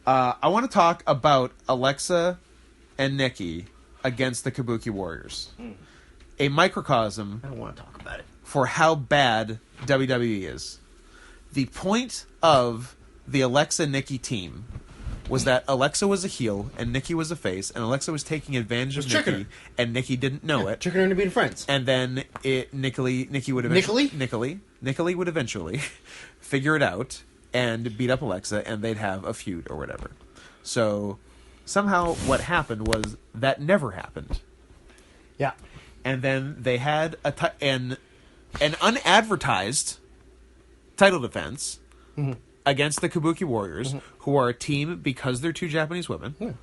I want to talk about Alexa and Nikki against the Kabuki Warriors. A microcosm. I don't want to talk about it. For how bad WWE is. The point of the Alexa-Nikki team was that Alexa was a heel and Nikki was a face, and Alexa was taking advantage of Nikki, and Nikki didn't know it. Tricking her into being friends. And then Nikki would eventually figure it out and beat up Alexa, and they'd have a feud or whatever. So somehow what happened was that never happened. Yeah. And then they had an unadvertised title defense against the Kabuki Warriors, who are a team because they're two Japanese women. Yeah.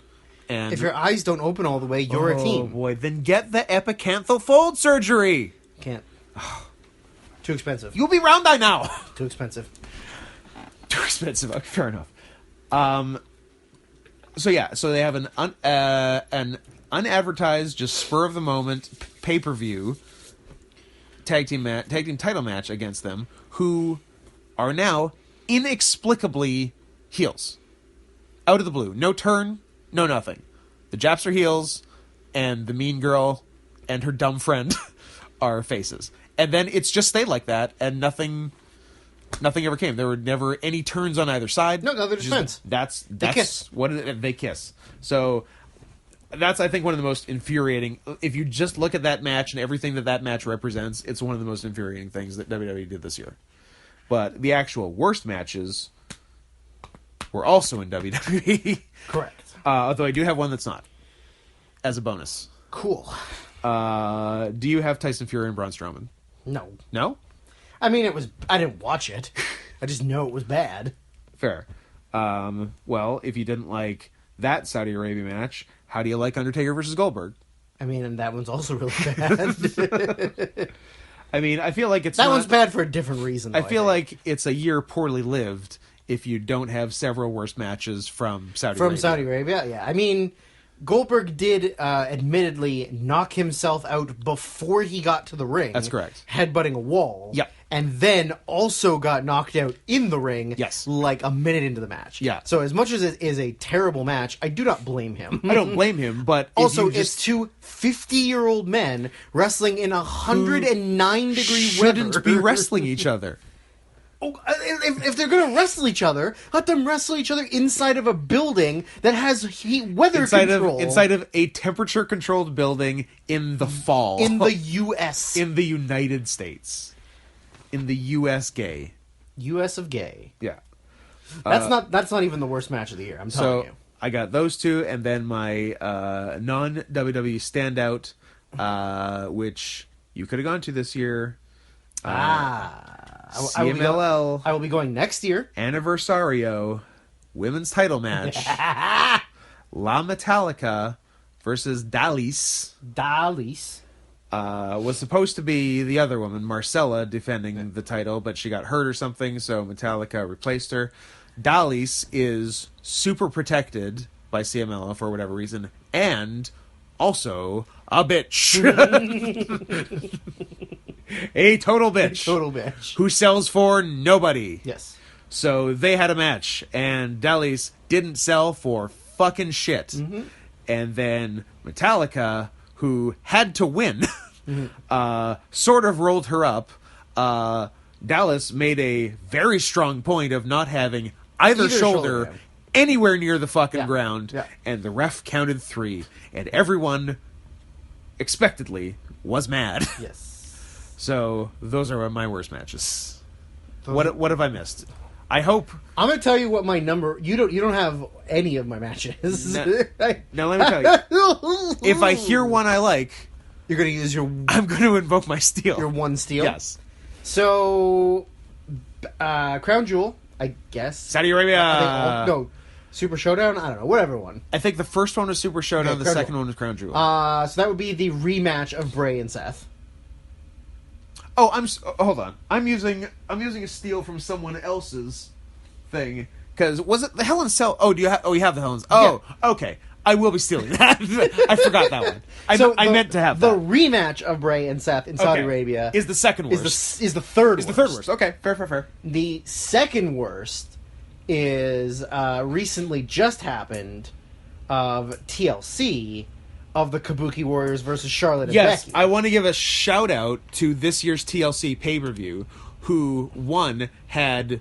And if your eyes don't open all the way, you're a team. Oh boy, then get the epicanthal fold surgery. Can't. Too expensive. You'll be round eye now. Too expensive. Too expensive. Okay, fair enough. So they have an unadvertised, just spur of the moment pay-per-view tag team title match against them, who are now inexplicably heels. Out of the blue. No turn, no nothing. The Japs are heels, and the mean girl and her dumb friend are faces. And then it's just stayed like that, and nothing ever came. There were never any turns on either side. No, they're just friends. That's they kiss. They kiss. So that's, I think, one of the most infuriating. If you just look at that match and everything that match represents, it's one of the most infuriating things that WWE did this year. But the actual worst matches were also in WWE. Correct. Although I do have one that's not, as a bonus. Cool. Do you have Tyson Fury and Braun Strowman? No. No? I mean, I didn't watch it. I just know it was bad. Fair. Well, if you didn't like that Saudi Arabia match, how do you like Undertaker versus Goldberg? I mean, and that one's also really bad. I mean, I feel like that one's bad for a different reason, though, I feel like it's a year poorly lived if you don't have several worst matches from Saudi Arabia. From Saudi Arabia, yeah. I mean, Goldberg did admittedly knock himself out before he got to the ring. That's correct. Headbutting a wall. Yep. And then also got knocked out in the ring. Yes. Like a minute into the match. Yeah. So as much as it is a terrible match, I do not blame him. I don't blame him, but also it's two 50-year-old men wrestling in 109-degree weather. Shouldn't be wrestling each other. Oh, if they're going to wrestle each other, let them wrestle each other inside of a building that has weather control. Inside of a temperature-controlled building in the fall. In the U.S. In the United States. In the U.S. gay. U.S. of gay. Yeah. That's not even the worst match of the year, I'm telling you. I got those two, and then my non-WWE standout, which you could have gone to this year. CMLL. I will be going next year. Anniversario women's title match. La Metallica versus Dallas. Was supposed to be the other woman, Marcella, defending the title, but she got hurt or something, so Metallica replaced her. Dallas is super protected by CMLL for whatever reason, and also a bitch. A total bitch. Who sells for nobody. Yes. So they had a match, and Dallas didn't sell for fucking shit. Mm-hmm. And then Metallica, who had to win, sort of rolled her up. Dallas made a very strong point of not having either shoulder anywhere near the fucking ground, and the ref counted 3, and everyone expectedly was mad. Yes. So those are my worst matches. What have I missed? I hope I'm going to tell you what my number. You don't have any of my matches. Now let me tell you. If I hear one I like, you're going to use your. I'm going to invoke my steal. Your one steal. Yes. So, Crown Jewel, I guess. Saudi Arabia. No, Super Showdown. I don't know. Whatever one. I think the first one was Super Showdown. The second one was Crown Jewel. So that would be the rematch of Bray and Seth. Oh, hold on. I'm using a steal from someone else's thing, because was it the Hell in a Cell? Oh, you have the Hell in a Cell? Oh, yeah. Okay. I will be stealing that. I forgot that one. I meant to have the that. rematch of Bray and Seth in Saudi Arabia is the second worst. Is the third worst. Is the third worst. Okay, fair. The second worst is recently just happened of TLC of the Kabuki Warriors versus Charlotte and Yes, Becky. I want to give a shout out to this year's TLC pay-per-view, who had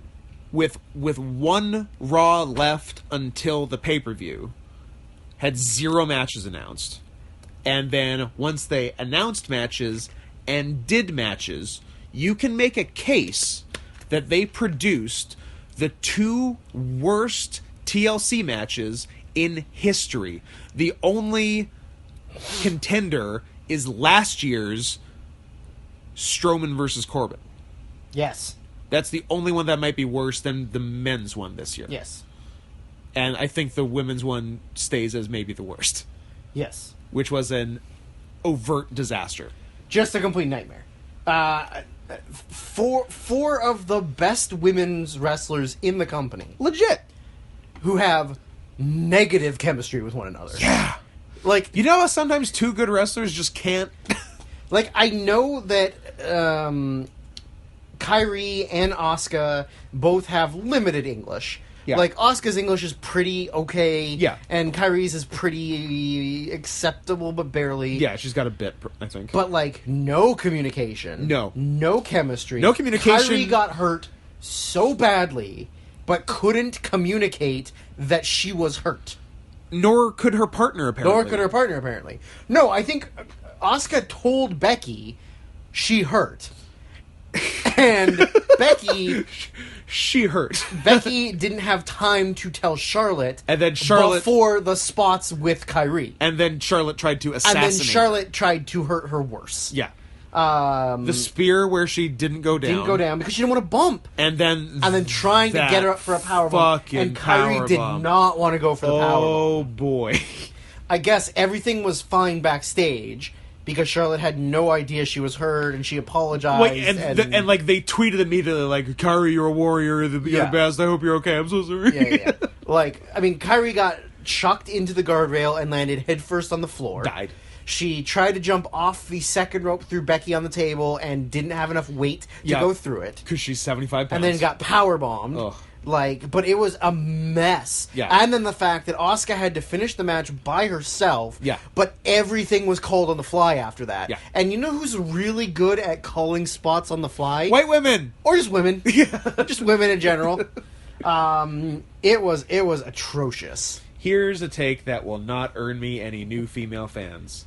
with one Raw left until the pay-per-view, had 0 matches announced. And then once they announced matches and did matches, you can make a case that they produced the 2 worst TLC matches in history. The only contender is last year's Strowman versus Corbin. Yes. That's the only one that might be worse than the men's one this year. Yes. And I think the women's one stays as maybe the worst, Yes. which was an overt disaster. Just a complete nightmare. Four of the best women's wrestlers in the company Legit. who have negative chemistry with one another. Yeah. Like, You know how sometimes 2 good wrestlers just can't... I know that Kyrie and Asuka both have limited English. Yeah. Like, Asuka's English is pretty okay. Yeah. And Kyrie's is pretty acceptable, but barely. Yeah, she's got a bit, I think. But, no communication. No. No chemistry. No communication. Kyrie got hurt so badly, but couldn't communicate that she was hurt. Nor could her partner, apparently. No, I think Asuka told Becky she hurt. And Becky didn't have time to tell Charlotte. And then Charlotte... Before the spots with Kyrie. And then Charlotte tried to assassinate And then Charlotte tried to hurt her worse. Yeah. The spear where she didn't go down. Didn't go down because she didn't want to bump. And then trying to get her up for a powerbomb. And Kyrie did not want to go for the powerbomb. Oh, boy. I guess everything was fine backstage because Charlotte had no idea she was hurt and she apologized. Wait, and they tweeted immediately, Kyrie, you're a warrior, you're the best, I hope you're okay, I'm so sorry. Yeah. Kyrie got chucked into the guardrail and landed headfirst on the floor. Died. She tried to jump off the second rope through Becky on the table and didn't have enough weight to go through it. Because she's 75 pounds. And then got powerbombed. Ugh. But it was a mess. Yeah. And then the fact that Asuka had to finish the match by herself. Yeah. But everything was called on the fly after that. Yeah. And you know who's really good at calling spots on the fly? White women! Or just women. Yeah. Just women in general. It was atrocious. Here's a take that will not earn me any new female fans.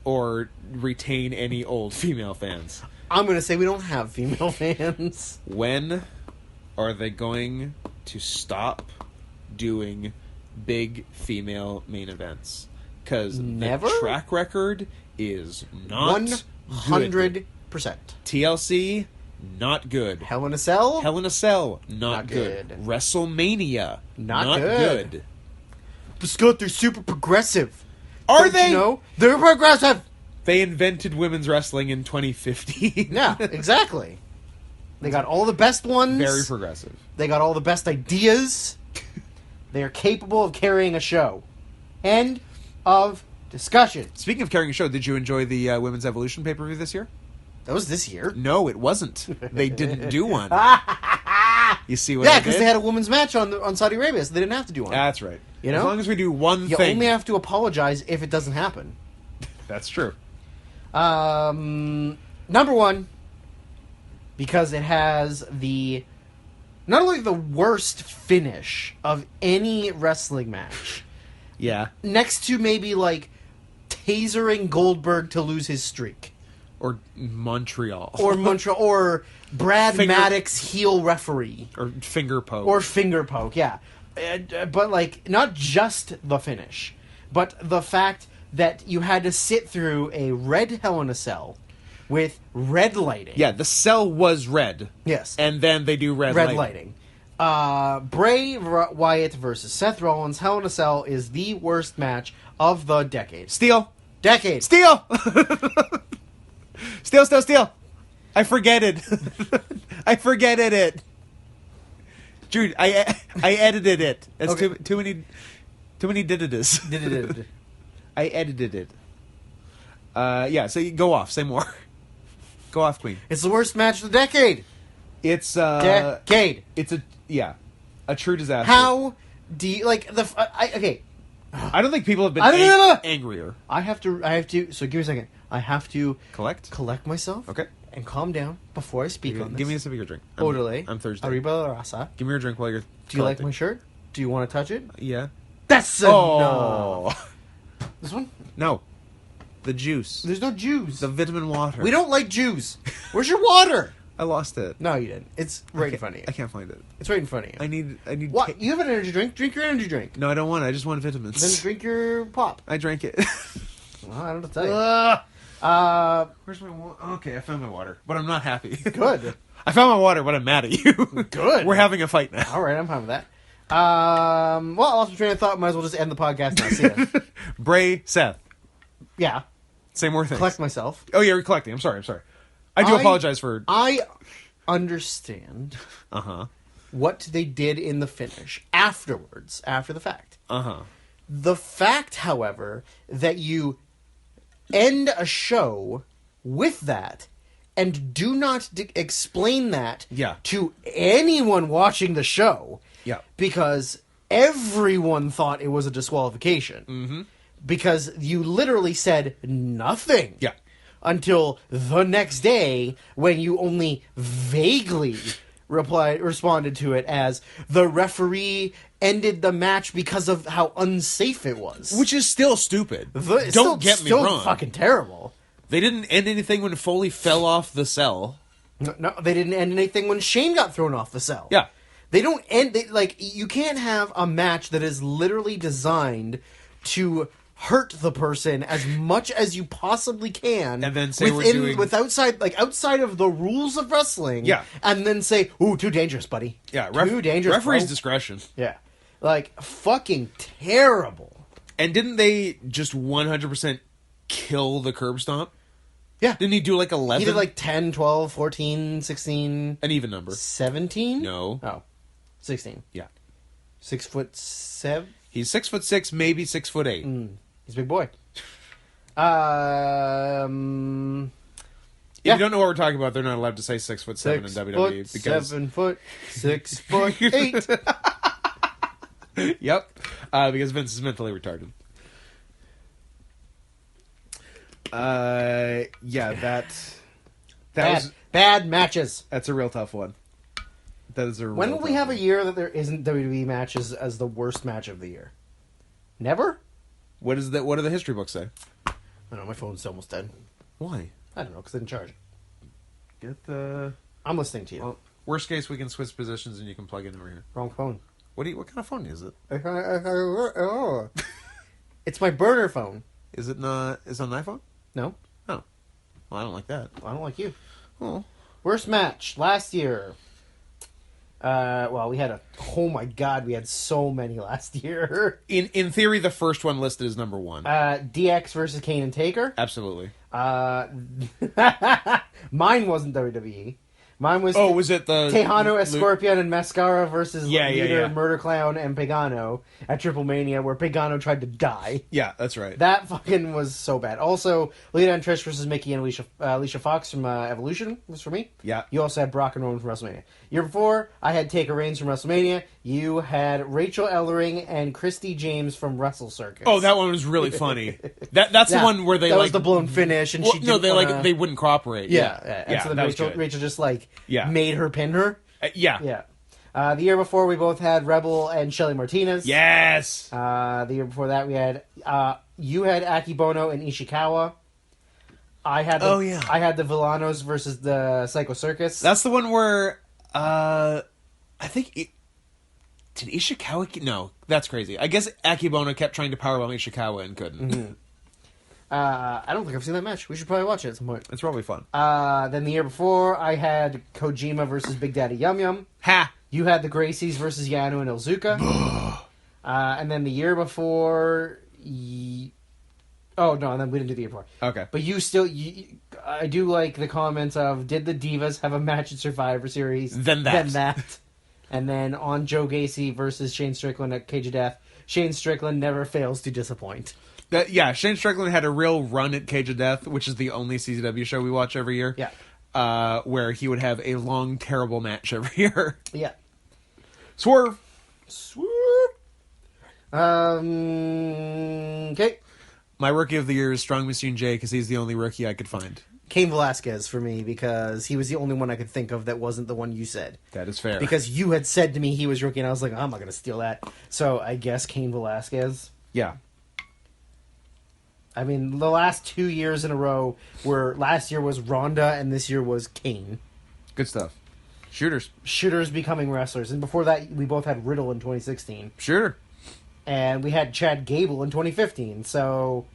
Or retain any old female fans. I'm going to say we don't have female fans. When are they going to stop doing big female main events? Because the track record is not 100%. TLC, not good. Hell in a Cell? Hell in a Cell, not good. WrestleMania, not good. But Scott, they're super progressive. Are Don't they? You know? They're progressive. They invented women's wrestling in 2015. Yeah, exactly. They got all the best ones. Very progressive. They got all the best ideas. They are capable of carrying a show. End of discussion. Speaking of carrying a show, did you enjoy the Women's Evolution pay-per-view this year? That was this year. No, it wasn't. They didn't do one. You see what I Yeah, did? because they had a women's match on Saudi Arabia, so they didn't have to do one. That's right. You know? As long as we do one You thing. only have to apologize if it doesn't happen. That's true. Number one, because it has not only the worst finish of any wrestling match, Yeah. next to maybe tasering Goldberg to lose his streak. Or Montreal. Or Brad Maddox heel referee. Or finger poke. Or finger poke, yeah. But not just the finish, but the fact that you had to sit through a red Hell in a Cell with red lighting. Yeah, the cell was red. Yes. And then they do red lighting. Bray Wyatt versus Seth Rollins, Hell in a Cell is the worst match of the decade. Steal. Decade. Steal! Steal. I forgetted. I forgetted it. Dude, I edited it. That's Okay. too many did-it-is. Did. I edited it. Yeah, so you go off. Say more. Go off, Queen. It's the worst match of the decade. It's Decade. It's a yeah. A true disaster. How do you like the? Okay, I don't think people have been angrier. I have to. So give me a second. I have to collect myself. Okay. And calm down before I speak on this. Give me a sip of your drink. Orderly. I'm Thursday. Arriba la raza. Give me your drink while you're. Do you like my shirt? Do you want to touch it? Yeah. That's no. This one? No. The juice. There's no juice. The vitamin water. We don't like juice. Where's your water? I lost it. No, you didn't. It's right in front of you. I can't find it. It's right in front of you. I need. What? You have an energy drink? Drink your energy drink. No, I don't want it. I just want vitamins. Then drink your pop. I drank it. Well, I don't know what to tell you. Where's my water? Okay, I found my water, but I'm not happy. Good. I found my water, but I'm mad at you. Good. We're having a fight now. All right, I'm fine with that. Well, I lost my train of thought. Might as well just end the podcast now. See ya. Bray, Seth. Yeah. Say more things. Collect myself. Oh, yeah, you're collecting. I'm sorry. I do apologize for... I understand what they did in the finish afterwards, after the fact. The fact, however, that you end a show with that and do not explain that to anyone watching the show because everyone thought it was a disqualification because you literally said nothing until the next day when you only vaguely responded to it as the referee ended the match because of how unsafe it was. Which is still stupid. It's Don't get me still wrong. Fucking terrible. They didn't end anything when Foley fell off the cell. No, they didn't end anything when Shane got thrown off the cell. Yeah. They don't end... you can't have a match that is literally designed to hurt the person as much as you possibly can, and then say outside of the rules of wrestling, and then say, "Ooh, too dangerous, buddy." Yeah, too dangerous. Referee's bro. discretion. Yeah, fucking terrible. And didn't they just 100% kill the curb stomp? Yeah. Didn't he do 11? He did 10, 12, 14, 16... An even number. 17? No. Oh. 16. Yeah. 6'7"? He's 6'6", maybe 6'8". He's a big boy. If you don't know what we're talking about, they're not allowed to say 6'7" in WWE. Because 7 foot, 6'8". Yep. Because Vince is mentally retarded. Bad matches. That's a real tough one. That is a real When will tough we have one. a year that there isn't WWE matches as the worst match of the year? Never? What is that? What do the history books say? I don't know. My phone's almost dead. Why? I don't know, because I didn't charge it. Get the... I'm listening to you. Well, worst case, we can switch positions and you can plug in over here. Wrong phone. What kind of phone is it? It's my burner phone. Is it not? Is it an iPhone? No. Oh. Well, I don't like that. I don't like you. Oh. Worst match last year. Well, we had oh my god, we had so many last year. In theory, the first one listed is number one. DX versus Kane and Taker. Absolutely. Mine wasn't WWE. Mine was... was it the... Tejano, Escorpion, and Mascara versus Leader, Murder Clown, and Pagano at Triple Mania, where Pagano tried to die. Yeah, that's right. That fucking was so bad. Also, Lita and Trish versus Mickey and Alicia Fox from Evolution was for me. Yeah. You also had Brock and Roman from WrestleMania. Year before, I had Taker Reigns from WrestleMania. You had Rachel Ellering and Christy James from Wrestle Circus. Oh, that one was really funny. That's the one where they that was the blown finish, and she didn't they wouldn't cooperate. Yeah. And so then Rachel just made her pin her. Yeah. The year before, we both had Rebel and Shelly Martinez. Yes. The year before that, we had you had Akibono and Ishikawa. I had the Villanos versus the Psycho Circus. That's the one where I think did Ishikawa? No, that's crazy. I guess Akibono kept trying to powerbomb Ishikawa and couldn't. Mm-hmm. I don't think I've seen that match. We should probably watch it at some point. It's probably fun. Then the year before, I had Kojima versus Big Daddy Yum Yum. Ha! You had the Gracies versus Yano and Ilzuka. And then the year before... Oh, no, and then we didn't do the year before. Okay. But I do like the comments of, did the Divas have a match at Survivor Series? Then that. And then on Joe Gacy versus Shane Strickland at Cage of Death, Shane Strickland never fails to disappoint. Shane Strickland had a real run at Cage of Death, which is the only CZW show we watch every year. Yeah. Where he would have a long, terrible match every year. Yeah. Swerve. Swoop. Okay. My rookie of the year is Strong Machine J because he's the only rookie I could find. Cain Velasquez for me because he was the only one I could think of that wasn't the one you said. That is fair. Because you had said to me he was rookie, and I was like, I'm not going to steal that. So I guess Cain Velasquez. Yeah. I mean, the last 2 years in a row were last year was Ronda and this year was Kane. Good stuff. Shooters. Shooters becoming wrestlers. And before that, we both had Riddle in 2016. Shooter. And we had Chad Gable in 2015. So...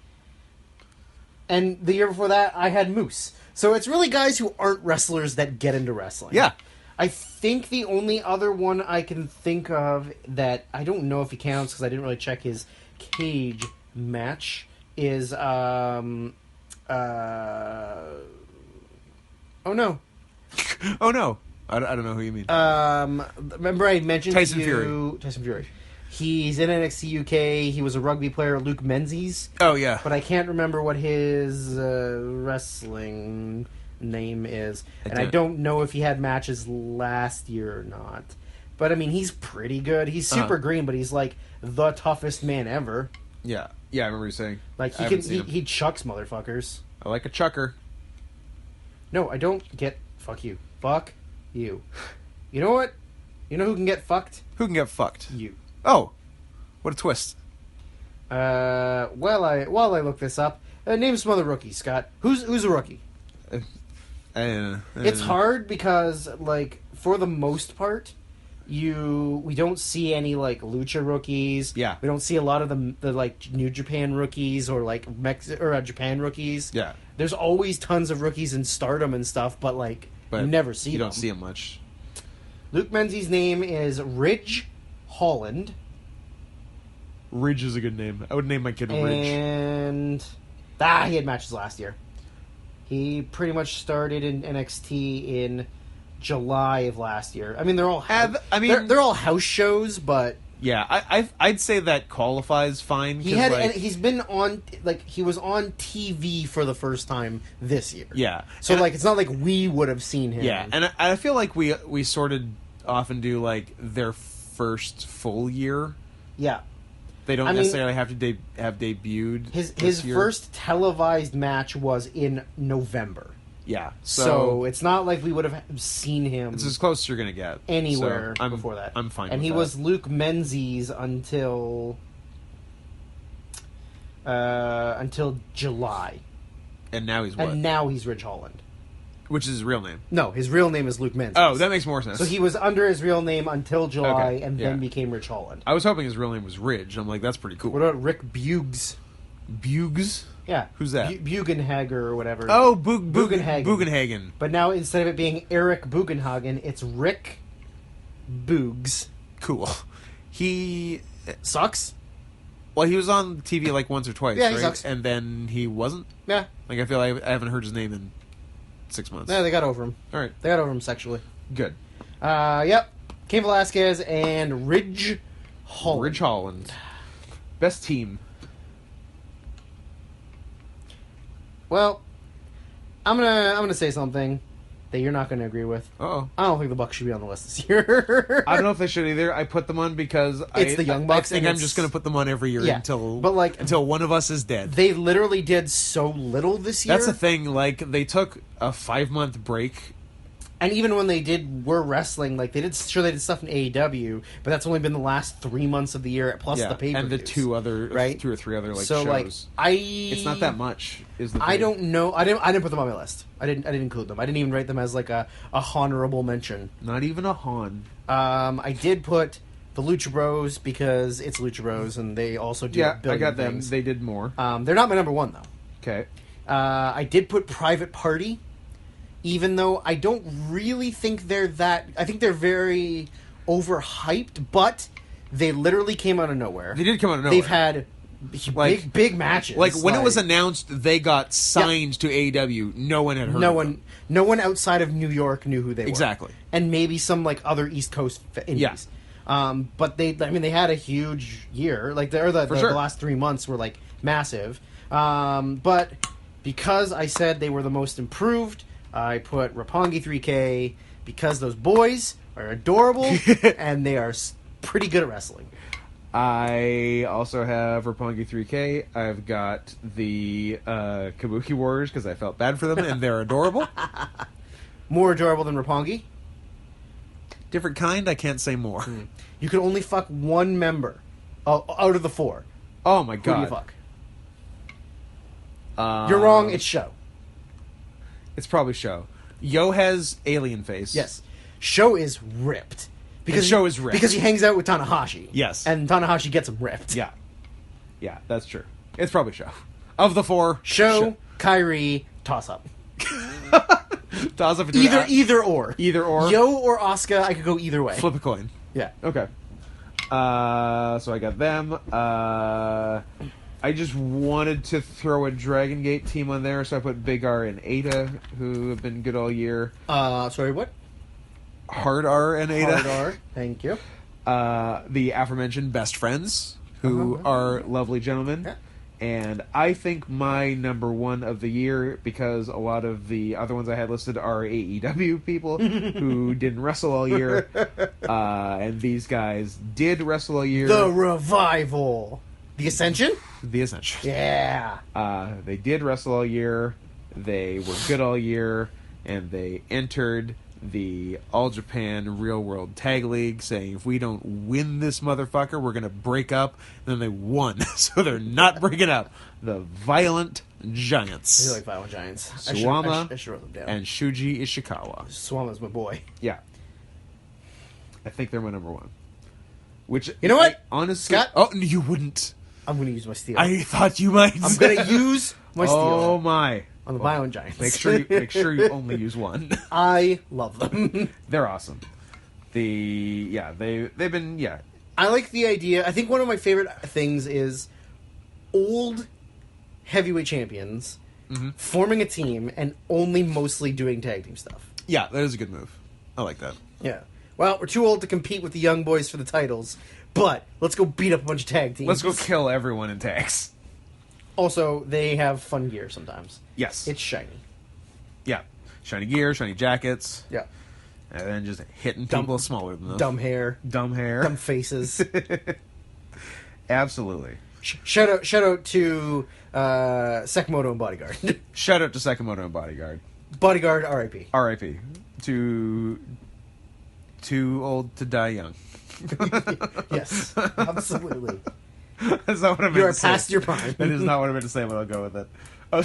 And the year before that, I had Moose. So it's really guys who aren't wrestlers that get into wrestling. Yeah. I think the only other one I can think of that I don't know if he counts because I didn't really check his cage match is oh no. Oh no. I don't know who you mean. Remember I mentioned Tyson to you, Tyson Fury. He's in NXT UK. He was a rugby player, Luke Menzies. Oh yeah. But I can't remember what his wrestling name is. I don't know if he had matches last year or not. But I mean, he's pretty good. He's super green, but he's like the toughest man ever. Yeah. Yeah, I remember you saying. Like he chucks motherfuckers. I like a chucker. No, I don't get fuck you. Fuck you. You know what? You know who can get fucked? Who can get fucked? You. Oh. What a twist. While I look this up, name some other rookies, Scott. Who's a rookie? It's hard because, like, for the most part, we don't see any like lucha rookies. Yeah. We don't see a lot of the like New Japan rookies or like Japan rookies. Yeah. There's always tons of rookies in Stardom and stuff, but you never see them. You don't see them much. Luke Menzies' name is Ridge Holland. Ridge is a good name. I would name my kid Ridge. And he had matches last year. He pretty much started in NXT in July of last year. I mean, they're all they're all house shows, but yeah, I'd say that qualifies fine. He's been on he was on TV for the first time this year. Yeah, so it's not like we would have seen him. Yeah, and I feel like we sort of often do like their first full year. Yeah. They don't necessarily have to have debuted. His first televised match was in November. Yeah, so it's not like we would have seen him. It's as close as you're gonna get anywhere before that. I'm fine. And with he that. was Luke Menzies until July. And now he's what? And now he's Ridge Holland. Which is his real name. No, his real name is Luke Menzies. Oh, that makes more sense. So he was under his real name until July, and then became Ridge Holland. I was hoping his real name was Ridge. I'm like, that's pretty cool. What about Rick Bugs? Bugs? Yeah. Who's that? Bugenhager or whatever. Oh, Bugenhagen. But now, instead of it being Eric Bugenhagen, it's Rick Boogs. Cool. He... Sucks? Well, he was on TV like once or twice, yeah, right? He sucks. And then he wasn't? Yeah. Like, I feel like I haven't heard his name in 6 months. Yeah, they got over him. All right. They got over him sexually. Good. Yep. Cain Velasquez and Ridge Holland. Ridge Holland. Best team. Well, I'm gonna say something that you're not gonna agree with. Uh-oh. I don't think the Bucks should be on the list this year. I don't know if they should either. I put them on because it's the Young Bucks. I think I'm just gonna put them on every year until one of us is dead. They literally did so little this year. That's the thing. Like, they took a 5-month break. And even when they were wrestling, like they did stuff in AEW, but that's only been the last 3 months of the year, plus the pay-per-views. And the two or three other so, shows. It's not that much. Is the thing. I don't know. I didn't put them on my list. I didn't include them. I didn't even write them as like a honorable mention. Not even a hon. I did put the Lucha Bros because it's Lucha Bros and they also do. Yeah, I got things. them. They did more. They're not my number one though. Okay. I did put Private Party. Even though I don't really think they're that... I think they're very overhyped, but they literally came out of nowhere. They did come out of nowhere. They've had big matches. Like, when it was announced they got signed to AEW, no one had heard of them. No one outside of New York knew who they were. Exactly. And maybe some, like, other East Coast indies. Yeah. But they had a huge year. Like, the last 3 months were, like, massive. But because I said they were the most improved... I put Roppongi 3K because those boys are adorable and they are pretty good at wrestling. I also have Roppongi 3K. I've got the Kabuki Warriors because I felt bad for them, and they're adorable. More adorable than Roppongi? Different kind, I can't say more. You can only fuck one member out of the 4. Oh my god. Who do you fuck? You're wrong, it's Sho. It's probably Sho. Yo has alien face. Yes. Sho is ripped. Sho is ripped. Because he hangs out with Tanahashi. Yes. And Tanahashi gets him ripped. Yeah. Yeah, that's true. It's probably Sho. Of the 4, Sho, Kairi, toss up. Toss up between either or. Either or. Yo or Asuka, I could go either way. Flip a coin. Yeah. Okay. So I got them. I just wanted to throw a Dragon Gate team on there, so I put Big R and Ada, who have been good all year. Sorry, what? Hard R and Ada. Hard R, thank you. The aforementioned Best Friends, who are lovely gentlemen. Yeah. And I think my number 1 of the year, because a lot of the other ones I had listed are AEW people who didn't wrestle all year. And these guys did wrestle all year. The Revival. The Ascension? The Ascension. Yeah. They did wrestle all year. They were good all year. And they entered the All Japan Real World Tag League, saying if we don't win this motherfucker, we're going to break up. And then they won. So they're not breaking up. The Violent Giants. I do like Violent Giants. Suwama I should write them down. and Shuji Ishikawa. Suwama's my boy. Yeah. I think they're my number 1. Which, you know what? Honestly... Scott? Oh, you wouldn't. I'm going to use my steal. I thought you might. I'm going to use my steal. Oh, my. On the Violent Giants. Make sure you only use one. I love them. They're awesome. They've been I like the idea. I think one of my favorite things is old heavyweight champions forming a team and only mostly doing tag team stuff. Yeah, that is a good move. I like that. Yeah. Well, we're too old to compete with the young boys for the titles, but let's go beat up a bunch of tag teams. Let's go kill everyone in tags. Also, they have fun gear sometimes. Yes. It's shiny. Yeah. Shiny gear, shiny jackets. Yeah. And then just hitting people smaller than them. Dumb hair. Dumb hair. Dumb faces. Absolutely. Shout out to Sakamoto and Bodyguard. Shout out to Sakamoto and Bodyguard. Bodyguard, R.I.P. R.I.P. Too old to die young. Yes, absolutely. That's not what I meant You are to say. past your prime. That is not what I meant to say, but I'll go with it. Oh,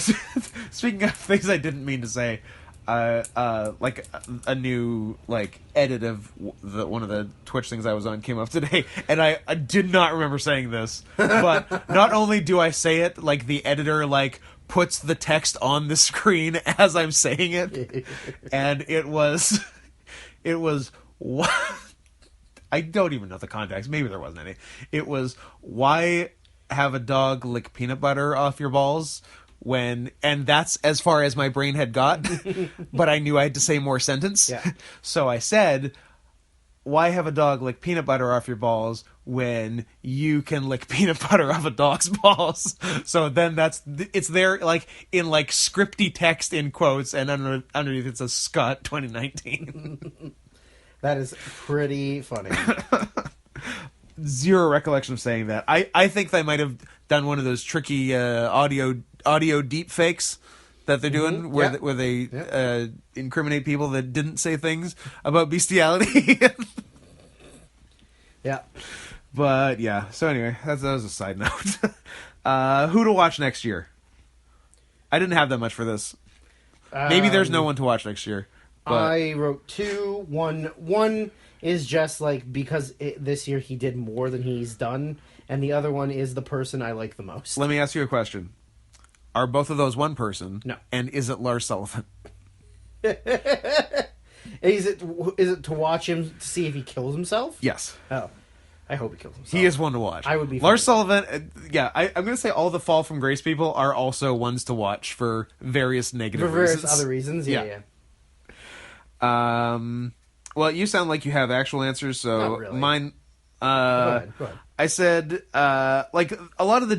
speaking of things I didn't mean to say, like a new edit of one of the Twitch things I was on came up today, and I did not remember saying this. But not only do I say it, like the editor puts the text on the screen as I'm saying it, and it was I don't even know the context. Maybe there wasn't any. It was, why have a dog lick peanut butter off your balls and that's as far as my brain had got, but I knew I had to say more sentence. Yeah. So I said, why have a dog lick peanut butter off your balls when you can lick peanut butter off a dog's balls? So then it's there in scripty text in quotes, and underneath it says Scott 2019. That is pretty funny. Zero recollection of saying that. I think they might have done one of those tricky audio deep fakes that they're doing, where they incriminate people that didn't say things about bestiality. Yeah. But yeah. So anyway, that was a side note. Who to watch next year? I didn't have that much for this. Maybe there's no one to watch next year. But I wrote 2. One is just because this year he did more than he's done, and the other one is the person I like the most. let me ask you a question. Are both of those one person? No. And is it Lars Sullivan? Is it to watch him to see if he kills himself? Yes. Oh. I hope he kills himself. He is one to watch. I would be Lars Sullivan. I'm going to say all the Fall from Grace people are also ones to watch for various negative for various reasons. other reasons. Yeah. Well, you sound like you have actual answers, so Not really. mine. Go ahead. I said a lot of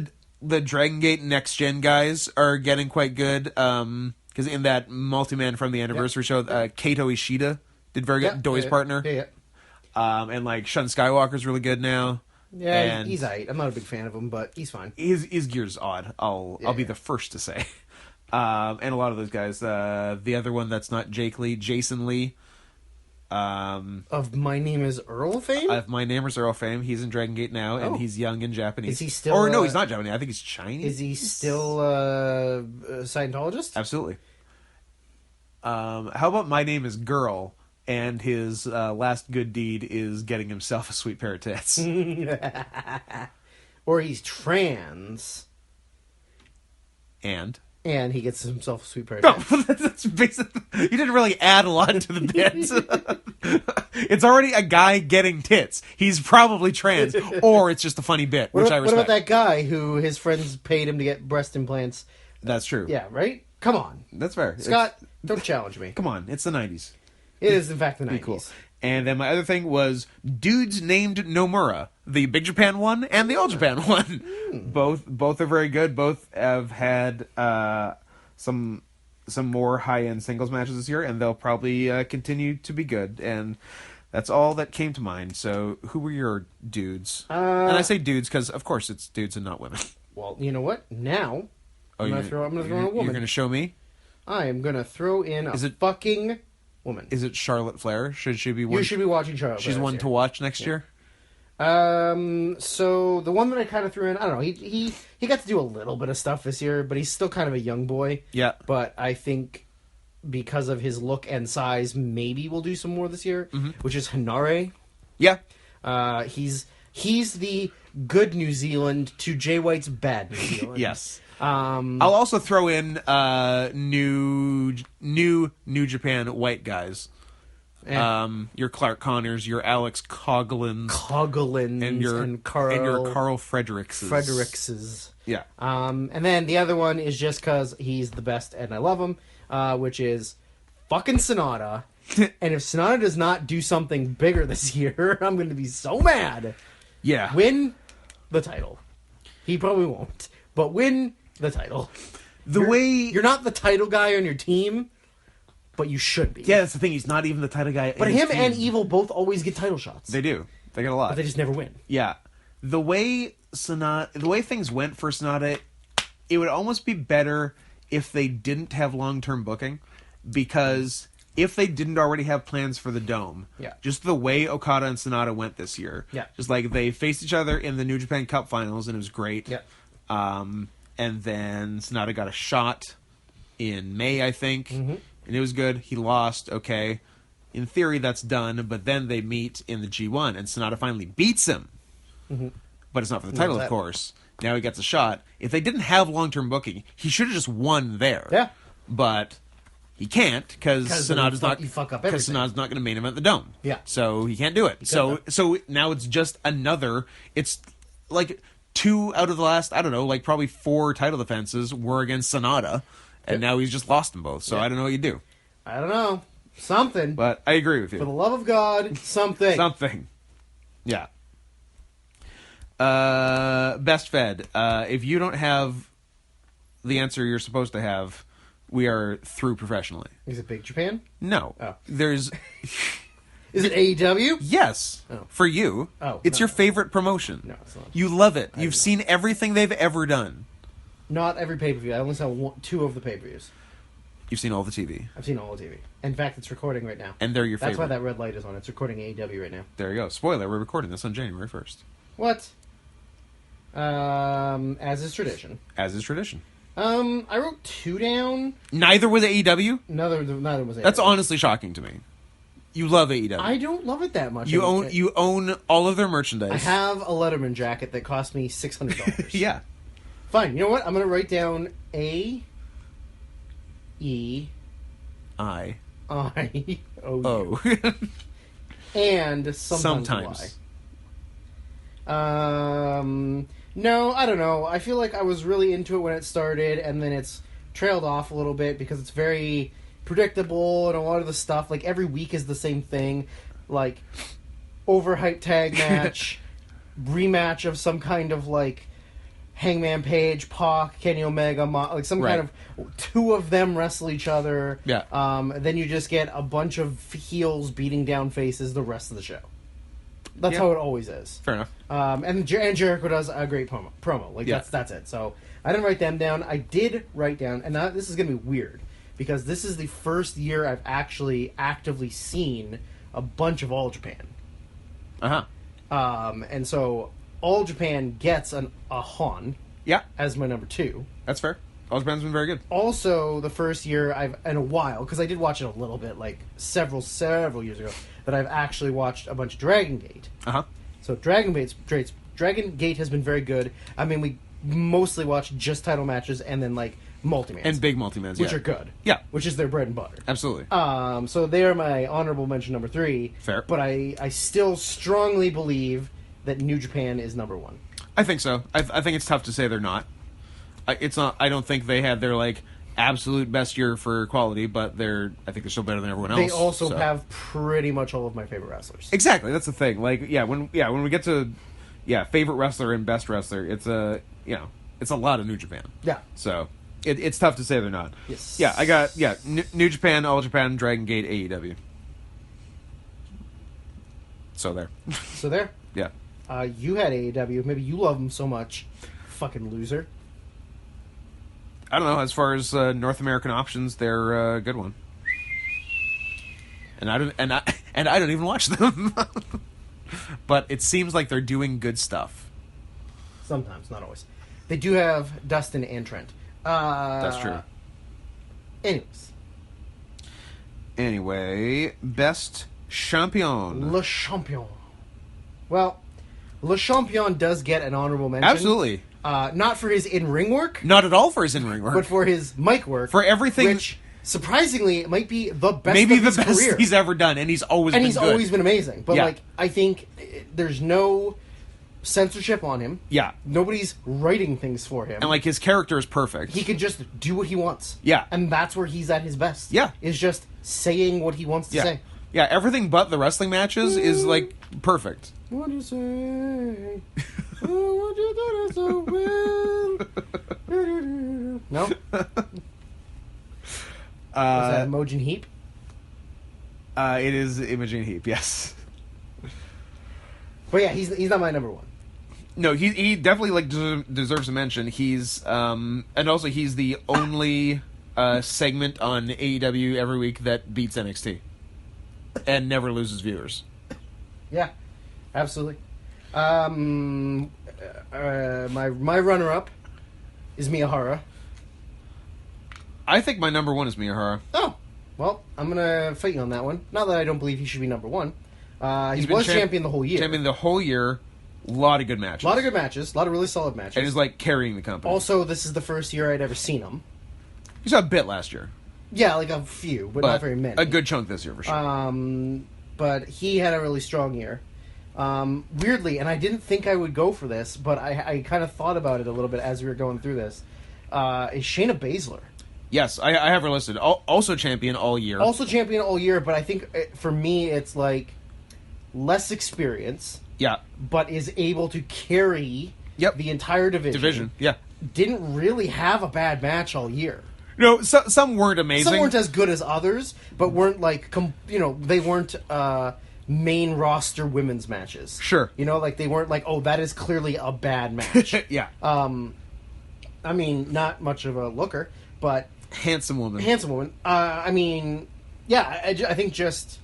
the Dragon Gate Next Gen guys are getting quite good. Because in that multi-man from the anniversary show, Kato Ishida did very good. Doi's partner. Yeah. And like Shun Skywalker's really good now. Yeah, and he's alright. I'm not a big fan of him, but he's fine. His gear's odd. I'll be the first to say. And a lot of those guys. The other one that's not Jake Lee, Jason Lee. Of My Name is Earl fame? Of My Name is Earl fame. He's in Dragon Gate now, and he's young and Japanese. Is he still... Or no, he's not Japanese. I think he's Chinese. Is he still a Scientologist? Absolutely. How about My Name is Girl, and his last good deed is getting himself a sweet pair of tits? Or he's trans. And he gets himself a sweet pair of tits. No, that's basically... You didn't really add a lot to the bit. It's already a guy getting tits. He's probably trans, or it's just a funny bit, which I respect. What about that guy who his friends paid him to get breast implants? That's true. Yeah, right? Come on. That's fair. Scott, don't challenge me. Come on, it's the 90s. It is, in fact, the 90s. Cool. And then my other thing was dudes named Nomura, the Big Japan one and the All Japan one. Both are very good. Both have had some more high-end singles matches this year, and they'll probably continue to be good. And that's all that came to mind. So who were your dudes? And I say dudes because, of course, it's dudes and not women. Well, you know what? Now, I'm going to throw in a woman. You're going to show me? I am going to throw in a fucking woman. Is it Charlotte Flair? Should she be one? You should be watching Charlotte Flair. She's one to watch next year? So the one that I kind of threw in, I don't know, he got to do a little bit of stuff this year, but he's still kind of a young boy. Yeah. But I think because of his look and size, maybe we'll do some more this year, which is Hanare. Yeah. He's the good New Zealand to Jay White's bad New Zealand. Yes. I'll also throw in new New Japan white guys. Your Clark Connors, your Alex Coughlins, and your Carl Fredericks. Yeah. And then the other one is just because he's the best and I love him, which is fucking Sonata. And if Sonata does not do something bigger this year, I'm going to be so mad. Yeah. Win the title. He probably won't, but win the title. You're not the title guy on your team, but you should be. Yeah, that's the thing. He's not even the title guy. But him and Evil both always get title shots. They do. They get a lot. But they just never win. Yeah. The way things went for Sonata, it would almost be better if they didn't have long-term booking, because if they didn't already have plans for the Dome, just the way Okada and Sonata went this year, just like they faced each other in the New Japan Cup Finals, and it was great. Yeah. And then Sonata got a shot in May, I think, and it was good. He lost, okay. In theory, that's done, but then they meet in the G1, and Sonata finally beats him. But it's not for the title, of course. Now he gets a shot. If they didn't have long-term booking, he should have just won there. Yeah. But he can't, because Sonata's not going to main event the Dome. Yeah. So he can't do it. So now it's just another... It's like 2 out of the last, I don't know, like probably 4 title defenses were against Sonata, and now he's just lost them both. So I don't know what you do. I don't know. Something. But I agree with you. For the love of God, something. Something. Yeah. Best Fed. If you don't have the answer you're supposed to have, we are through professionally. Is it Big Japan? No. Oh. There's... Is it AEW? Yes. Oh. For you. Oh, it's your favorite promotion. No, it's not. You love it. You've seen everything they've ever done. Not every pay-per-view. I only saw 2 of the pay-per-views. You've seen all the TV. I've seen all the TV. In fact, it's recording right now. And they're your favorite. That's why that red light is on. It's recording AEW right now. There you go. Spoiler, we're recording this on January 1st. What? As is tradition. As is tradition. I wrote 2 down. Neither was AEW? Neither was AEW. That's honestly shocking to me. You love AEW. I don't love it that much. You own all of their merchandise. I have a Letterman jacket that cost me $600. Yeah. Fine. You know what? I'm going to write down A E I O and sometimes Y. No, I don't know. I feel like I was really into it when it started, and then it's trailed off a little bit because it's very predictable, and a lot of the stuff, like, every week is the same thing. Like, overhyped tag match, rematch of some kind of, like, Hangman Page, Pac, Kenny Omega, like some kind of 2 of them wrestle each other. Yeah. Then you just get a bunch of heels beating down faces the rest of the show. That's how it always is. Fair enough. And Jericho does a great promo. Like, that's it. So, I didn't write them down. I did write down, and now this is going to be weird, because this is the first year I've actually actively seen a bunch of All Japan. And so, All Japan gets a Han as my number 2. That's fair. All Japan's been very good. Also, the first year I've, in a while, because I did watch it a little bit, like, several years ago, that I've actually watched a bunch of Dragon Gate. So Dragon Gate has been very good. I mean, we mostly watch just title matches and then, like, multi-mans. And big multi-mans, which are good. Yeah. Which is their bread and butter. Absolutely. So they are my honorable mention number 3. Fair. But I still strongly believe that New Japan is number 1. I think so. I think it's tough to say they're not. It's not. I don't think they had their, like, absolute best year for quality, but I think they're still better than everyone else. They also have pretty much all of my favorite wrestlers. Exactly, that's the thing. Like, when we get to favorite wrestler and best wrestler, it's a lot of New Japan. Yeah. So it's tough to say they're not. Yes. Yeah, I got New Japan, All Japan, Dragon Gate, AEW. So there. Yeah. You had AEW. Maybe you love them so much, fucking loser. I don't know. As far as North American options, they're a good one, and I don't even watch them. But it seems like they're doing good stuff. Sometimes, not always. They do have Dustin and Trent. That's true. Anyway, best champion. Le Champion. Well, Le Champion does get an honorable mention. Absolutely. Not for his in-ring work. Not at all for his in-ring work. But for his mic work. For everything. Which, surprisingly, might be the best maybe of his the best career. He's ever done, and he's always been good. And he's always been amazing. But, I think there's no censorship on him. Yeah. Nobody's writing things for him. And, his character is perfect. He could just do what he wants. Yeah. And that's where he's at his best. Yeah. Is just saying what he wants to say. Yeah, everything but the wrestling matches is, perfect. What do you say? What you did so well. No? Was that Imogen Heap? It is Imogen Heap, yes. But yeah, he's not my number 1. No, he definitely deserves a mention. He's and also he's the only segment on AEW every week that beats NXT and never loses viewers. Yeah, absolutely. My runner-up is Miyahara. I think my number 1 is Miyahara. Oh, well, I'm gonna fight you on that one. Not that I don't believe he should be number 1. He was champion the whole year. Champion the whole year. A lot of good matches. A lot of good matches. A lot of really solid matches. And he's carrying the company. Also, this is the first year I'd ever seen him. He saw a bit last year. Yeah, a few, but not very many. A good chunk this year for sure. But he had a really strong year. Weirdly, and I didn't think I would go for this, but I kind of thought about it a little bit as we were going through this. Is Shayna Baszler. Yes, I have her listed. Also champion all year. Also champion all year, but I think for me it's less experience. Yeah. But is able to carry the entire division. Yeah. Didn't really have a bad match all year. No, some weren't amazing. Some weren't as good as others, but weren't they weren't main roster women's matches. Sure. They weren't that is clearly a bad match. Yeah. I mean, not much of a looker, but handsome woman. I mean, yeah, I think just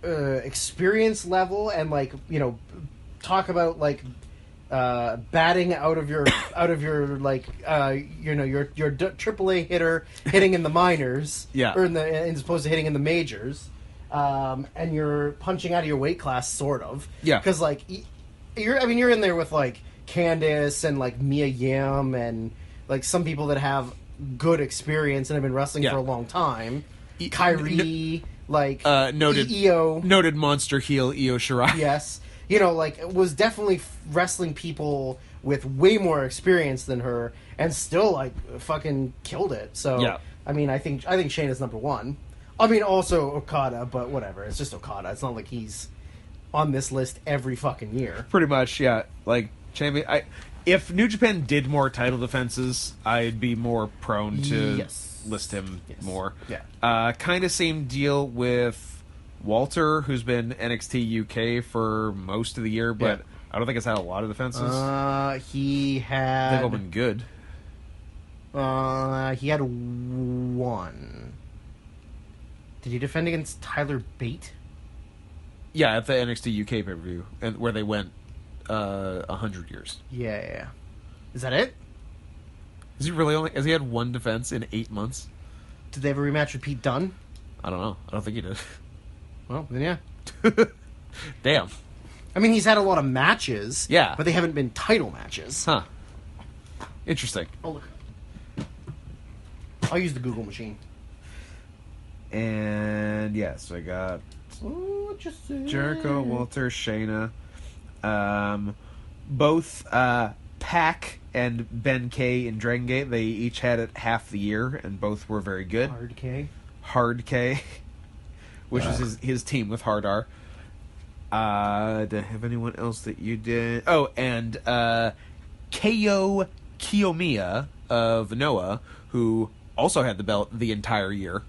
experience level and talk about batting out of your your AAA hitter hitting in the minors, or as opposed to hitting in the majors, and you're punching out of your weight class, sort of, because you're in there with Candice and Mia Yim and some people that have good experience and have been wrestling for a long time, Kyrie, noted monster heel Io Shirai. Yes. Was definitely wrestling people with way more experience than her, and still fucking killed it. So I mean, I think Shayna's number 1. I mean, also Okada, but whatever. It's just Okada. It's not like he's on this list every fucking year. Pretty much, yeah. Champion. If New Japan did more title defenses, I'd be more prone to list him more. Yeah. Kind of same deal with Walter, who's been NXT UK for most of the year, but I don't think it's had a lot of defenses. He had... They've all been good. He had one. Did he defend against Tyler Bate? Yeah, at the NXT UK pay-per-view, and where they went 100 years. Yeah. Is that it? Is he really only... Has he had one defense in 8 months? Did they have a rematch with Pete Dunne? I don't know. I don't think he did. Well, then yeah. Damn. I mean, he's had a lot of matches. Yeah. But they haven't been title matches. Huh. Interesting. Oh, look. I'll use the Google machine. And, yes, I got Jericho, Walter, Shayna. Both Pac and Ben K in Dragon Gate, they each had it half the year, and both were very good. Hard K, which is his team with Hard R. Do I have anyone else that you did? Oh, and Keo Kiyomiya of Noah, who also had the belt the entire year.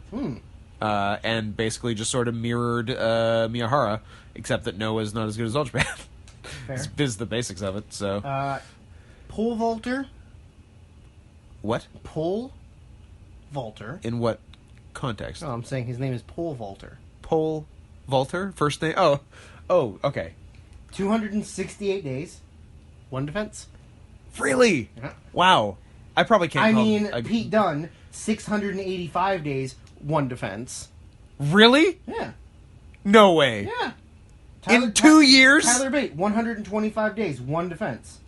And basically just sort of mirrored Miyahara, except that Noah's not as good as Ultra Man. This is the basics of it, so... Pole vaulter? What? Pole vaulter. In what context? Oh, I'm saying his name is Pole vaulter. Pole vaulter? First name? Oh, okay. 268 days. One defense. Really? Yeah. Wow. I probably can't call him Pete Dunne, 685 days, one defense. Really? Yeah. No way. Yeah. In 2 years? Tyler Bate, 125 days, one defense.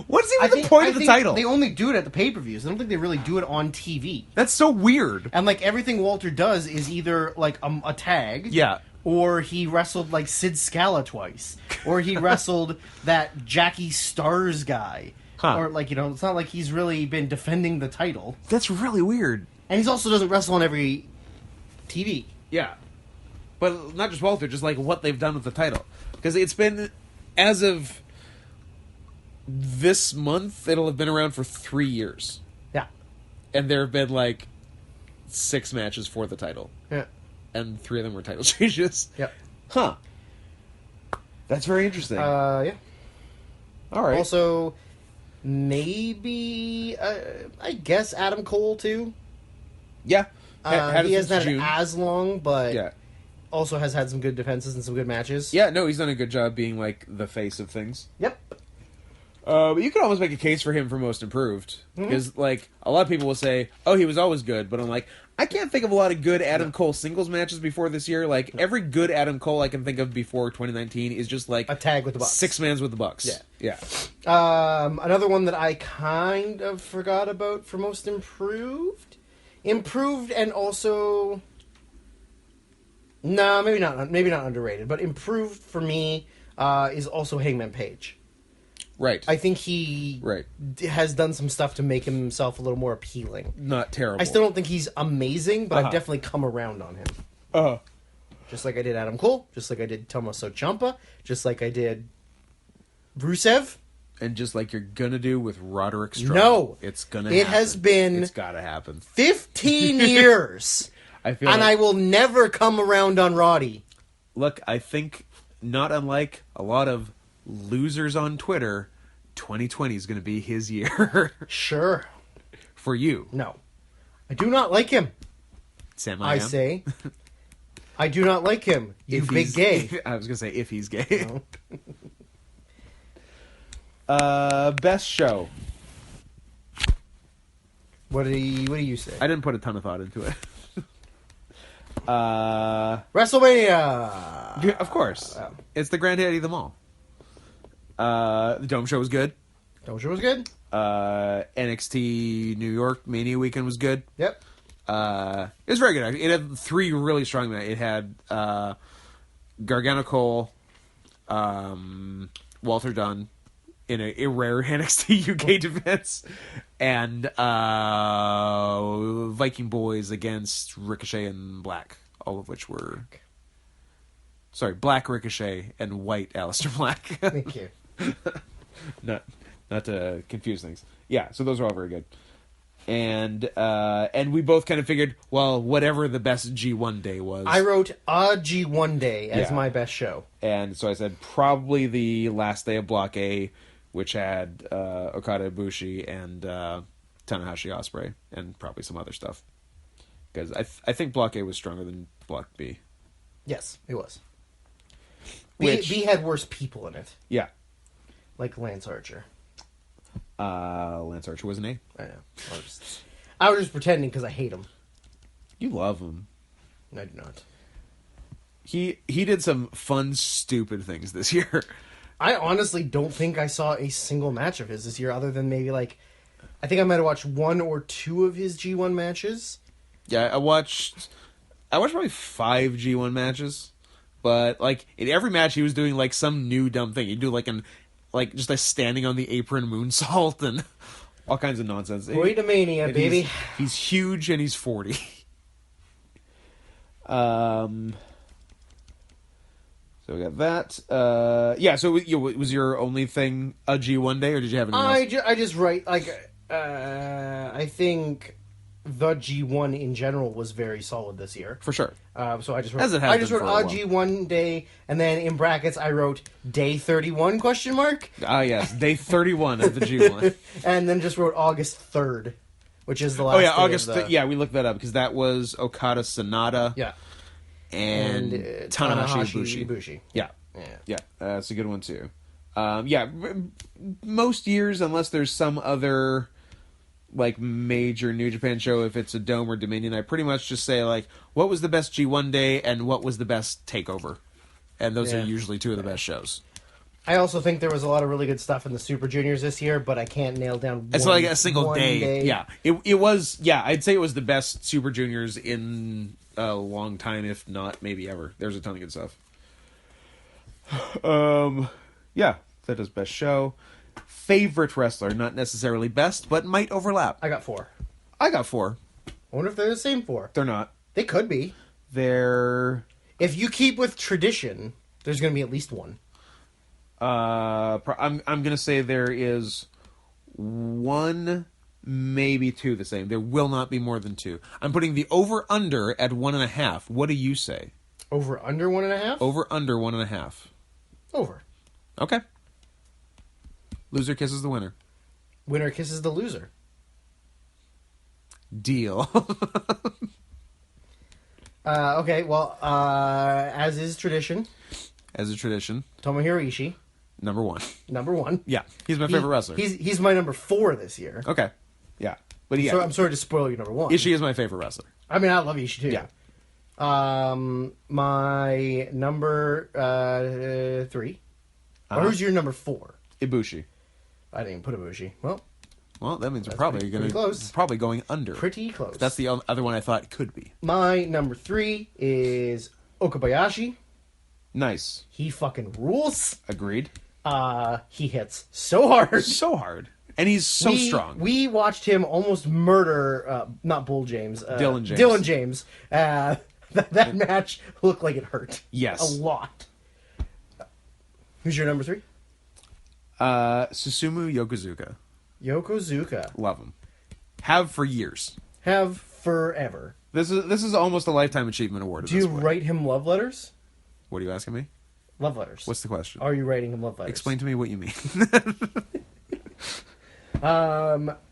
What's even the point of the title? They only do it at the pay-per-views. I don't think they really do it on TV. That's so weird. And, like, everything Walter does is either, like, a tag. Yeah. Or he wrestled, like, Sid Scala twice. Or he wrestled that Jackie Stars guy. Huh. Or, like, it's not like he's really been defending the title. That's really weird. And he also doesn't wrestle on every TV. Yeah. But not just Walter, just, like, what they've done with the title. Because it's been, as of this month, it'll have been around for 3 years. Yeah. And there have been, like, 6 matches for the title. Yeah. And 3 of them were title changes. Yep. Huh. That's very interesting. Yeah. All right. Also, maybe, I guess Adam Cole, too. Yeah. He hasn't had it as long, but yeah. Also has had some good defenses and some good matches. Yeah, no, he's done a good job being, like, the face of things. Yep. But you could almost make a case for him for most improved. Because, like, a lot of people will say, oh, he was always good. But I'm like, I can't think of a lot of good Adam Cole singles matches before this year. Like, every good Adam Cole I can think of before 2019 is just, like... a tag with the Bucks. 6 mans with the Bucks. Yeah. Yeah. Another one that I kind of forgot about for most improved? Improved and also... No, maybe not underrated. But improved for me is also Hangman Page. Right. I think he has done some stuff to make himself a little more appealing. Not terrible. I still don't think he's amazing, but I've definitely come around on him. Just like I did Adam Cole, just like I did Tommaso Ciampa, just like I did Rusev. And just like you're gonna do with Roderick Strong. No. It's gonna It happen. has been... It's gotta happen. 15 years! I will never come around on Roddy. Look, I think, not unlike a lot of losers on Twitter, 2020 is going to be his year. Sure. For you. No. I do not like him. Sam, I say. I do not like him. You big gay. I was going to say, if he's gay. No. Best show. What do you say? I didn't put a ton of thought into it. WrestleMania! Of course. It's the granddaddy of them all. The Dome Show was good. Dome Show was good. NXT New York Mania Weekend was good. Yep. It was very good. It had 3 really strong men. It had Gargano Cole, Walter Dunn in a rare NXT UK defense, and Viking Boys against Ricochet and Black, all of which were... Sorry, Black Ricochet and White Aleister Black. Thank you. Not to confuse things. Yeah, so those are all very good. And we both kind of figured, well, whatever the best G1 day was. I wrote a G1 day as my best show. And so I said probably the last day of Block A, which had Okada Ibushi and Tanahashi Ospreay, and probably some other stuff. Because I think Block A was stronger than Block B. Yes, it was. Which, B had worse people in it. Yeah. Like Lance Archer. Lance Archer was an A. I know. I was just pretending because I hate him. You love him. I do not. He did some fun, stupid things this year. I honestly don't think I saw a single match of his this year, other than maybe like, I think I might have watched 1 or 2 of his G1 matches. Yeah, I watched probably 5 G1 matches, but like in every match he was doing like some new dumb thing. He'd do like just a standing on the apron moonsault and all kinds of nonsense. Wait a mania, baby. He's huge and he's 40. So we got that. Yeah. So was your only thing a G1 day, or did you have anything else? I just write like I think the G1 in general was very solid this year. For sure. So I just wrote a G1 day, and then in brackets I wrote day 31 ? Ah, yes, day 31 of the G1. And then just wrote August 3rd, which is the last. Oh yeah, August. Yeah, we looked that up because that was Okada Sonata. Yeah. And Tanahashi Ibushi. Yeah. That's a good one too. Most years, unless there's some other like major New Japan show, if it's a Dome or Dominion, I pretty much just say like, what was the best G1 day and what was the best takeover, and those are usually two of the best shows. I also think there was a lot of really good stuff in the Super Juniors this year, but I can't nail down. It's like a single day. Yeah, it was. Yeah, I'd say it was the best Super Juniors in a long time, if not maybe ever. There's a ton of good stuff. Yeah, that is best show. Favorite wrestler, not necessarily best, but might overlap. I got 4. I got 4. I wonder if they're the same 4. They're not. They could be. They're... If you keep with tradition, there's going to be at least 1. I'm going to say there is 1, maybe 2 the same. There will not be more than 2. I'm putting the over-under at 1.5. What do you say? Over-under 1.5? Over-under 1.5. Over. Okay. Loser kisses the winner. Winner kisses the loser. Deal. Okay, well, as is tradition. As a tradition. Tomohiro Ishii. Number 1. Number 1. Yeah, he's my favorite wrestler. He's my number 4 this year. Okay. Yeah. But yeah. So I'm sorry to spoil you number 1. Ishii is my favorite wrestler. I mean, I love Ishii too. Yeah. My number 3. Or who's your number 4? Ibushi. I didn't even put Ibushi. Well, that means we're probably going under. Pretty close. That's the other one I thought could be. My number 3 is Okabayashi. Nice. He fucking rules. Agreed. He hits so hard. So hard. And he's so strong. We watched him almost murder, not Bull James. Dylan James. Dylan James. That match looked like it hurt. Yes. A lot. Who's your number 3? Susumu Yokozuka. Yokozuka. Love him. Have for years. Have forever. This is almost a Lifetime Achievement Award. Do you write him love letters? What are you asking me? Love letters. What's the question? Are you writing him love letters? Explain to me what you mean.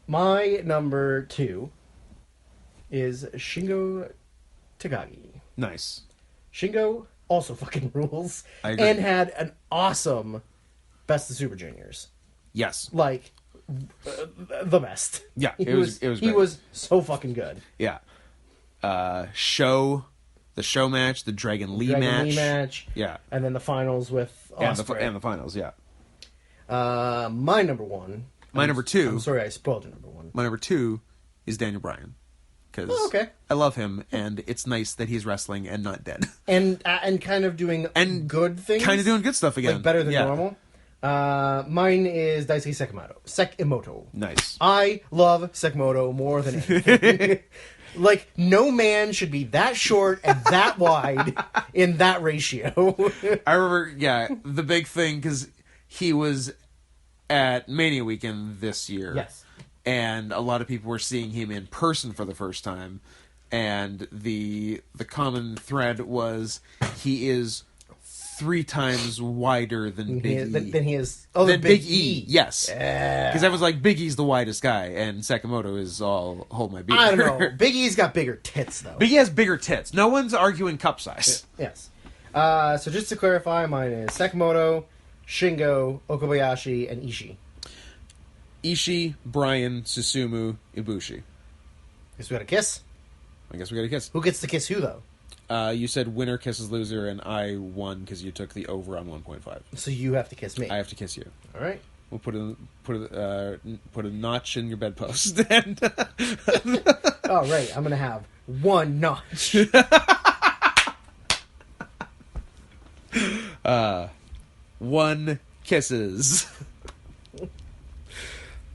My number 2 is Shingo Takagi. Nice. Shingo also fucking rules. I agree. And had an awesome Best of Super Juniors. Yes. Like, the best. Yeah, it was great. He was so fucking good. Yeah. The show match, the Dragon Lee match. Yeah. And then the finals with Ospreay. And the finals, yeah. My number 1. My number 2. I'm sorry, I spoiled your number 1. My number 2 is Daniel Bryan. Because I love him, and it's nice that he's wrestling and not dead. And kind of doing good things. Kind of doing good stuff again. Like better than normal. Mine is Daisuke Sekimoto. Nice. I love Sekimoto more than anything. Like, no man should be that short and that wide in that ratio. I remember, the big thing, because he was at Mania Weekend this year. Yes. and a lot of people were seeing him in person for the first time, and the common thread was he is 3 times wider than Big E. Than he is. Than Big E. Yes. Because everyone's like, Big E's the widest guy, and Sakamoto is all, hold my beer. I don't know. Big E's got bigger tits, though. Big E has bigger tits. No one's arguing cup size. Yes. So just to clarify, mine is Sakamoto, Shingo, Okabayashi, and Ishii. Ishii, Bryan, Susumu, Ibushi. Guess we got a kiss? I guess we got a kiss. Who gets to kiss who, though? You said winner kisses loser, and I won because you took the over on 1.5. So you have to kiss me. I have to kiss you. All right. We'll put a notch in your bedpost. And Oh, right. I'm going to have 1 notch. 1 kisses.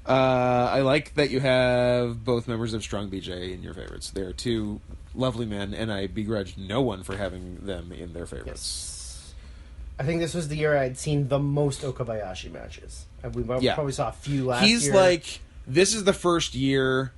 I like that you have both members of Strong BJ in your favorites. They are 2 lovely men, and I begrudge no one for having them in their favorites. Yes. I think this was the year I'd seen the most Okabayashi matches. We probably saw a few last year. He's like, this is the first year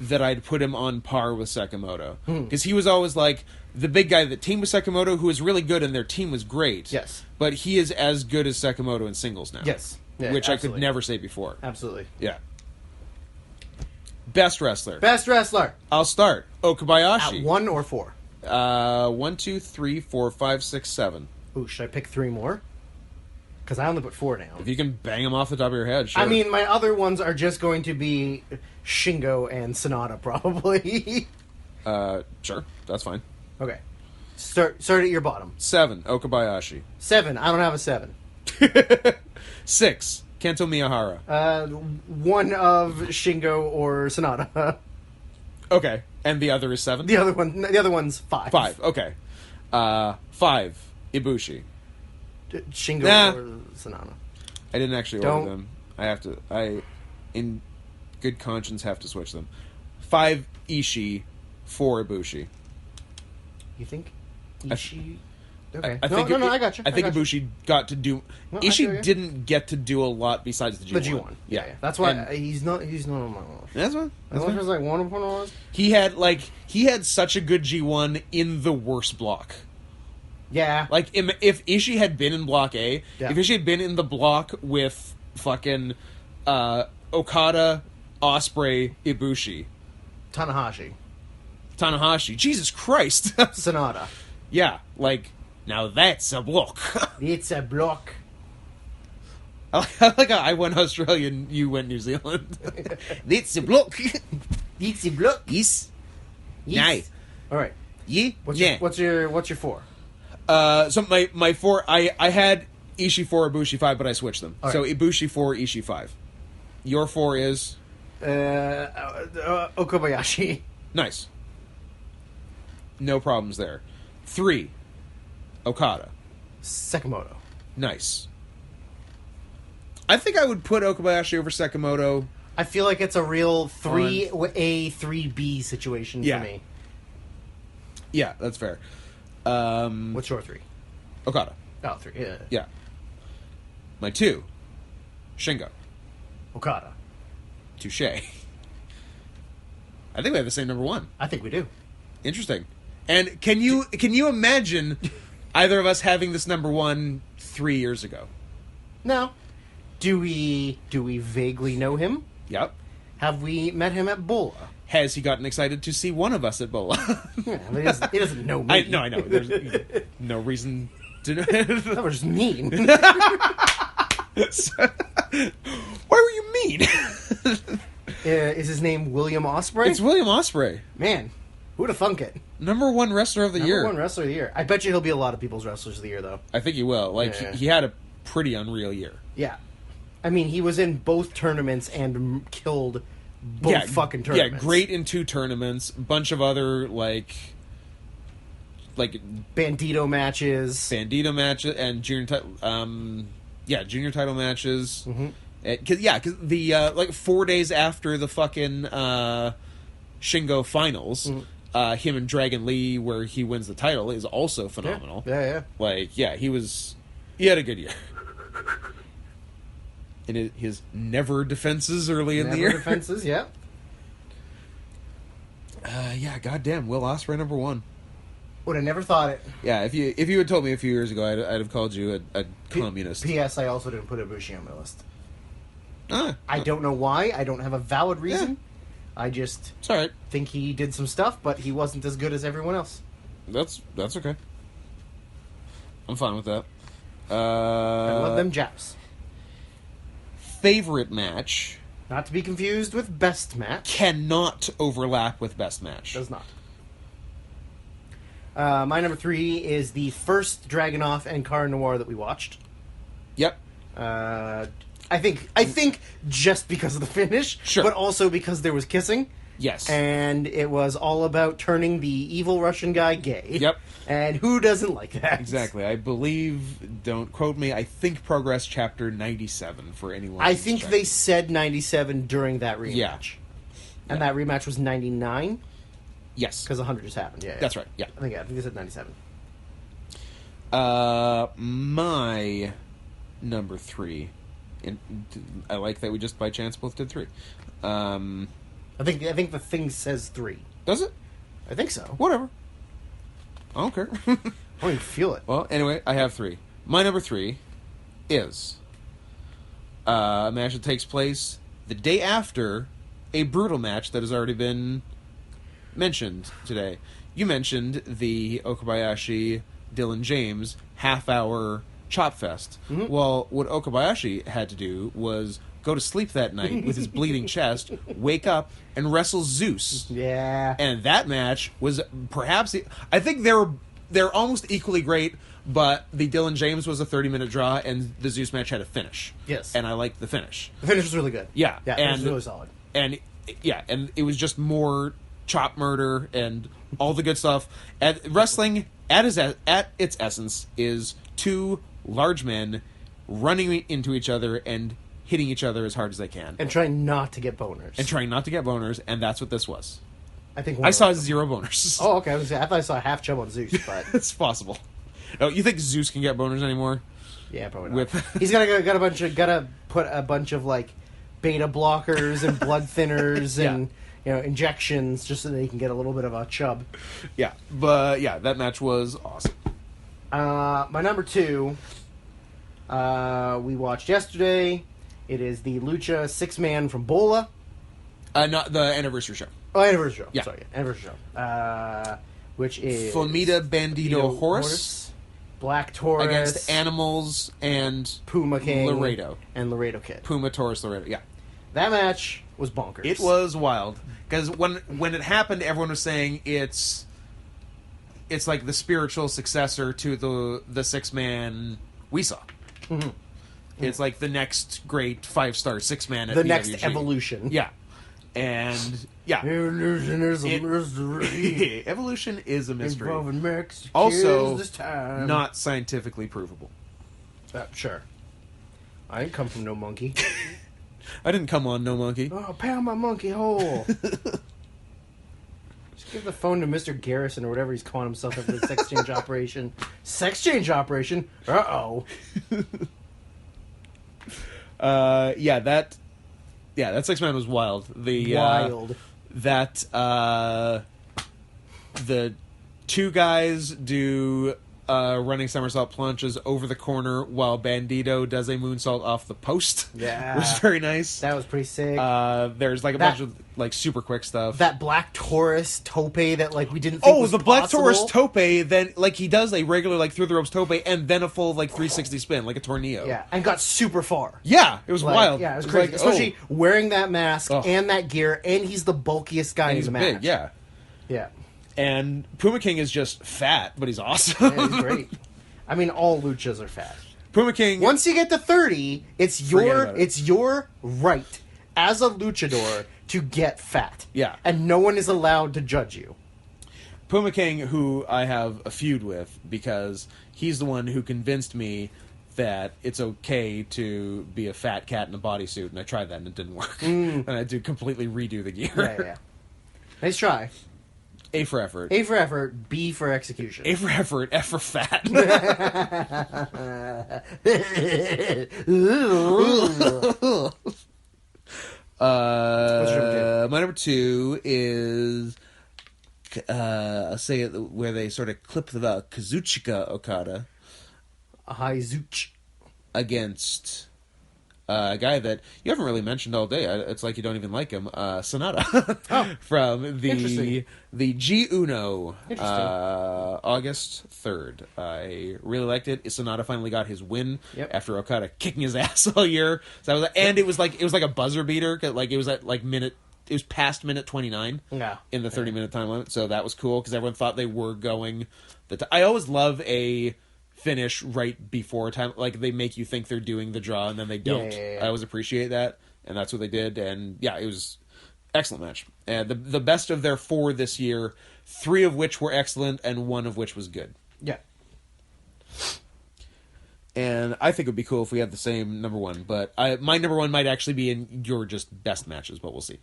that I'd put him on par with Sakamoto. Because he was always like the big guy that teamed with Sakamoto, who was really good, and their team was great. Yes. But he is as good as Sakamoto in singles now. Yes. Yeah, which absolutely. I could never say before. Absolutely. Yeah. Best wrestler. Best wrestler. I'll start. Okabayashi. At 1 or 4? 1, 2, 3, 4, 5, 6, 7. Ooh, should I pick 3 more? Because I only put 4 down. If you can bang them off the top of your head, sure. I mean, my other ones are just going to be Shingo and Sonata, probably. Sure. That's fine. Okay. Start at your bottom. 7. Okabayashi. 7. I don't have a 7. 6. Kento Miyahara. 1 of Shingo or Sonata. Okay. And the other is 7? The other one's 5. 5. Okay. 5. Ibushi. Shingo or Sonata. I didn't actually order them. I, in good conscience, have to switch them. 5 Ishii, 4 Ibushi. You think? Ishii? Okay. I think I got you. I think Ibushi got to do... No, Ishii didn't get to do a lot besides the G1. The G1. Yeah. That's why he's not on my list. That's fine. As long as like 1 upon all. He had such a good G1 in the worst block. Yeah. Like, if Ishii had been in Block A, Yeah. if Ishii had been in the block with fucking Okada, Ospreay, Ibushi, Tanahashi, Jesus Christ. Sonata. Yeah, like, now that's a block. It's a block. I like how I went Australia and you went New Zealand. That's a block. It's a block. Yes. Yes. All right. Yeah. What's your 4? So my 4, I had Ishii 4, Ibushi 5, but I switched them. All So right. Ibushi 4, Ishii 5. Your 4 is? Okabayashi. Nice. No problems there. 3, Okada. Sakamoto. Nice. I think I would put Okabayashi over Sakamoto. I feel like it's a real 3A, 3B situation Yeah. for me. Yeah, that's fair. What's your 3? Okada. Oh, 3. Yeah. Yeah. My 2, Shingo. Okada. Touche. I think we have the same number 1. I think we do. Interesting. And can you imagine either of us having this number 1 3 years ago? No. Do we vaguely know him? Yep. Have we met him at Bola? Has he gotten excited to see one of us at Bola? Yeah, but he doesn't know me. I know. There's no reason to know. That was just mean. Why were you mean? Is his name William Ospreay? It's William Ospreay. Man, who'd have thunk it? Number 1 wrestler of the year. Number 1 wrestler of the year. I bet you he'll be a lot of people's wrestlers of the year, though. I think he will. Like, Yeah. he had a pretty unreal year. Yeah. I mean, he was in both tournaments and killed both fucking tournaments. Yeah, great in 2 tournaments. Bunch of other, like Bandito matches. Bandito matches and junior title matches. Mm-hmm. Because the 4 days after the fucking Shingo finals, him and Dragon Lee, where he wins the title, is also phenomenal. Yeah. Like, yeah, he had a good year. in his never defenses early in the year. Never defenses, yeah. Yeah, goddamn, Will Ospreay #1. Would have never thought it. Yeah, if you had told me a few years ago, I'd have called you a communist. P.S. I also didn't put Ibushi on my list. I Ah, don't know why. I don't have a valid reason. Yeah. I just it's all right. think he did some stuff, but he wasn't as good as everyone else. That's okay. I'm fine with that. I love them Japs. Favorite match Not to be confused with best match. cannot overlap with best match. Does not. My number 3 is the first Dragunov and Car Noir that we watched. Yep. I think just because of the finish, Sure. but also because there was kissing. Yes. And it was all about turning the evil Russian guy gay. Yep. And who doesn't like that? Exactly. I believe, don't quote me, I think Progress Chapter 97 for anyone. I who's think checked. they said 97 during that rematch. Yeah. And that rematch was 99? Yes. Because 100 just happened. Yeah. That's right. Yeah. I think they said 97. My number 3. And I like that we just by chance both did 3. I think the thing says 3. Does it? I think so. Whatever. I don't care. I don't even feel it. Well, anyway, I have 3. My number 3 is a match that takes place the day after a brutal match that has already been mentioned today. You mentioned the Okabayashi Dylan James half-hour chop fest. Mm-hmm. Well, what Okabayashi had to do was go to sleep that night with his bleeding chest, wake up, and wrestle Zeus. Yeah. And that match was perhaps... I think they're almost equally great, but the Dylan James was a 30-minute draw, and the Zeus match had a finish. Yes. And I liked the finish. The finish was really good. Yeah. Yeah, it was really solid. And, yeah, and it was just more chop murder and all the good stuff. And wrestling, at its essence, is two large men running into each other and hitting each other as hard as they can. And trying not to get boners. And that's what this was. I think I saw 0 boners. Oh, okay. I thought I saw half chub on Zeus, but It's possible. Oh, you think Zeus can get boners anymore? yeah, probably not. He's gotta put a bunch of like beta blockers and blood thinners Yeah. and injections just so that he can get a little bit of a chub. Yeah, but yeah, that match was awesome. My number 2, we watched yesterday. It is the Lucha 6-man from Bola. Not the anniversary show. Oh, anniversary show. Yeah. Sorry, anniversary show. Which is Flamita Bandito Horus Black Taurus against Animals and Puma King Laredo. and Laredo Kid. Puma Taurus Laredo. Yeah, That match was bonkers. it was wild because when it happened, everyone was saying it's like the spiritual successor to the 6-man we saw. Mm-hmm. It's like the next great 5-star 6-man at the PWG. next evolution. Yeah, and yeah, Evolution is a mystery. evolution is a mystery. Involving Mexicans Also, this time. not scientifically provable. Sure. I didn't come from no monkey. I didn't come on no monkey. Oh, pound my monkey hole. Just give the phone to Mr. Garrison or whatever he's calling himself after the sex change operation. Sex change operation? Uh-oh. That 6-man was wild. Wild. The 2 guys do running somersault plunges over the corner while Bandito does a moonsault off the post. Yeah. Which is very nice. That was pretty sick. There's like a bunch of like super quick stuff. That Black Taurus tope that like we didn't think was the Black possible. Taurus tope, then like he does a regular like through the ropes tope and then a full like 360 spin like a tornado. Yeah, and got super far. Yeah, it was Like, wild. Yeah, it was crazy. like, Especially wearing that mask Oh. and that gear, and he's the bulkiest guy and in he's the match. big, yeah. Yeah. And Puma King is just fat, but he's awesome. Yeah, he's great. I mean, all luchas are fat. Puma King. Once you get to 30, it's Forget your right as a luchador to get fat. Yeah. And no one is allowed to judge you. Puma King, who I have a feud with because he's the one who convinced me that it's okay to be a fat cat in a bodysuit, and I tried that and it didn't work. And I had to completely redo the gear. Yeah. Nice try. A for effort. A for effort, B for execution. A for effort, F for fat. My number 2 is I'll say it where they sort of clip the Kazuchika Okada. Zuch. Against a guy that you haven't really mentioned all day. It's like you don't even like him. Sonata from the G Uno. August 3rd. I really liked it. Sonata finally got his win after Okada kicking his ass all year. So it was like a buzzer beater. Like it was at like minute. It was past minute 29 in the 30-minute time limit. So that was cool because everyone thought they were going. I always love a finish right before time, like they make you think they're doing the draw and then they don't. I always appreciate that, and that's what they did. And it was excellent match. And the best of their 4 this year, 3 of which were excellent and 1 of which was good. Yeah. And I think it would be cool if we had the same number 1, but my number 1 might actually be in your just best matches, but we'll see.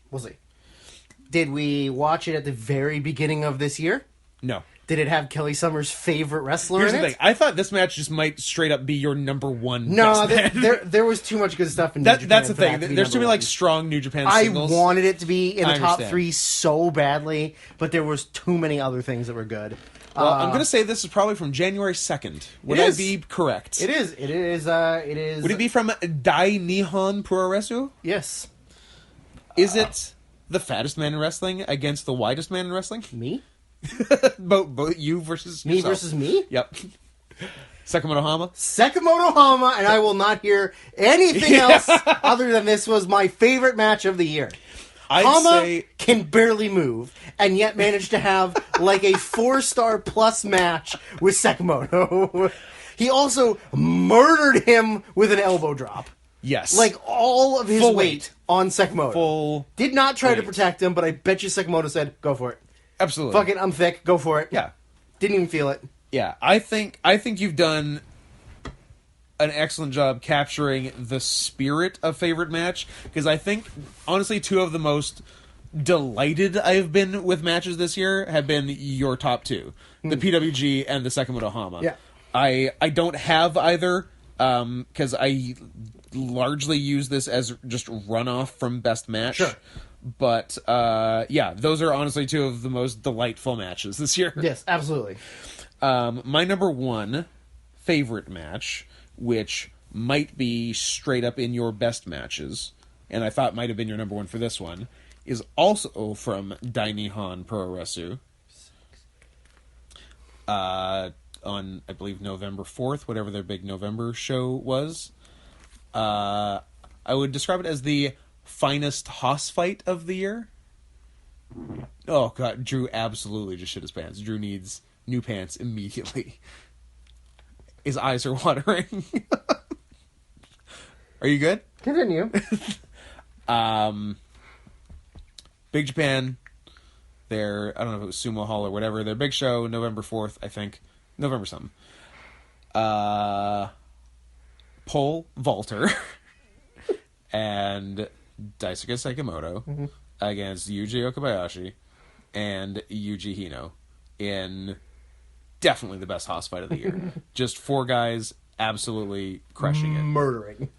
Did we watch it at the very beginning of this year? No. Did it have Kelly Summer's favorite wrestler Here's in it? the thing. I thought this match just might straight up be your number 1 No, best match. there was too much good stuff in New Japan. That's the thing. There's too many 1. like strong New Japan singles. I wanted it to be in the top 3 so badly, but there was too many other things that were good. Well, I'm going to say this is probably from January 2nd. Would I be correct? It is. It is. Would it be from Dai Nihon Puroresu? Yes. Is it the fattest man in wrestling against the widest man in wrestling? Me? both you versus me yourself. Versus me? Yep. Sakamoto Hama? Sakamoto Hama, and I will not hear anything else other than this was my favorite match of the year. Hama can barely move, and yet managed to have like a 4-star plus match with Sakamoto. He also murdered him with an elbow drop. Yes. Like all of his weight on Sakamoto. Did not try to protect him, but I bet you Sakamoto said, go for it. Absolutely. Fucking, I'm thick. Go for it. Yeah. Didn't even feel it. Yeah. I think you've done an excellent job capturing the spirit of favorite match, because I think, honestly, 2 of the most delighted I've been with matches this year have been your top 2. The PWG and the Sakamoto Hama. Yeah. I don't have either, because I largely use this as just runoff from best match. Sure. But, those are honestly 2 of the most delightful matches this year. Yes, absolutely. My number 1 favorite match, which might be straight up in your best matches, and I thought might have been your number 1 for this one, is also from Dai Nihon Puroresu. On, I believe, November 4th, whatever their big November show was. I would describe it as the finest hoss fight of the year. Oh god, Drew absolutely just shit his pants. Drew needs new pants immediately. His eyes are watering. Are you good? Continue. Big Japan, their, I don't know if it was Sumo Hall or whatever, their big show, November 4th, I think. November something. Pole vaulter and Daisuke Sekimoto against Yuji Okabayashi and Yuji Hino in definitely the best hoss fight of the year. Just 4 guys absolutely crushing it. Murdering.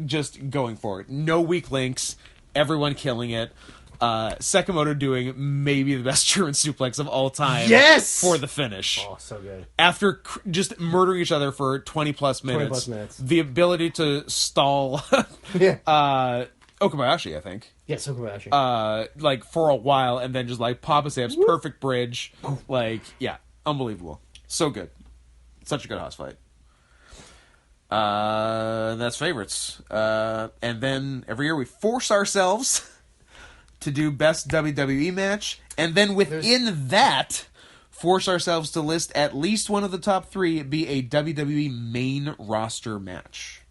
Just going for it. No weak links. Everyone killing it. Sekimoto doing maybe the best German suplex of all time. Yes! For the finish. Oh, so good. After just murdering each other for 20 plus minutes. The ability to stall Okabayashi, I think. Yes, Okabayashi. Like for a while, and then just like Papa Samp's perfect bridge. Like, yeah, unbelievable. So good. Such a good house fight. That's favorites. And then every year we force ourselves to do best WWE match, and then within that, force ourselves to list at least one of the top 3 be a WWE main roster match.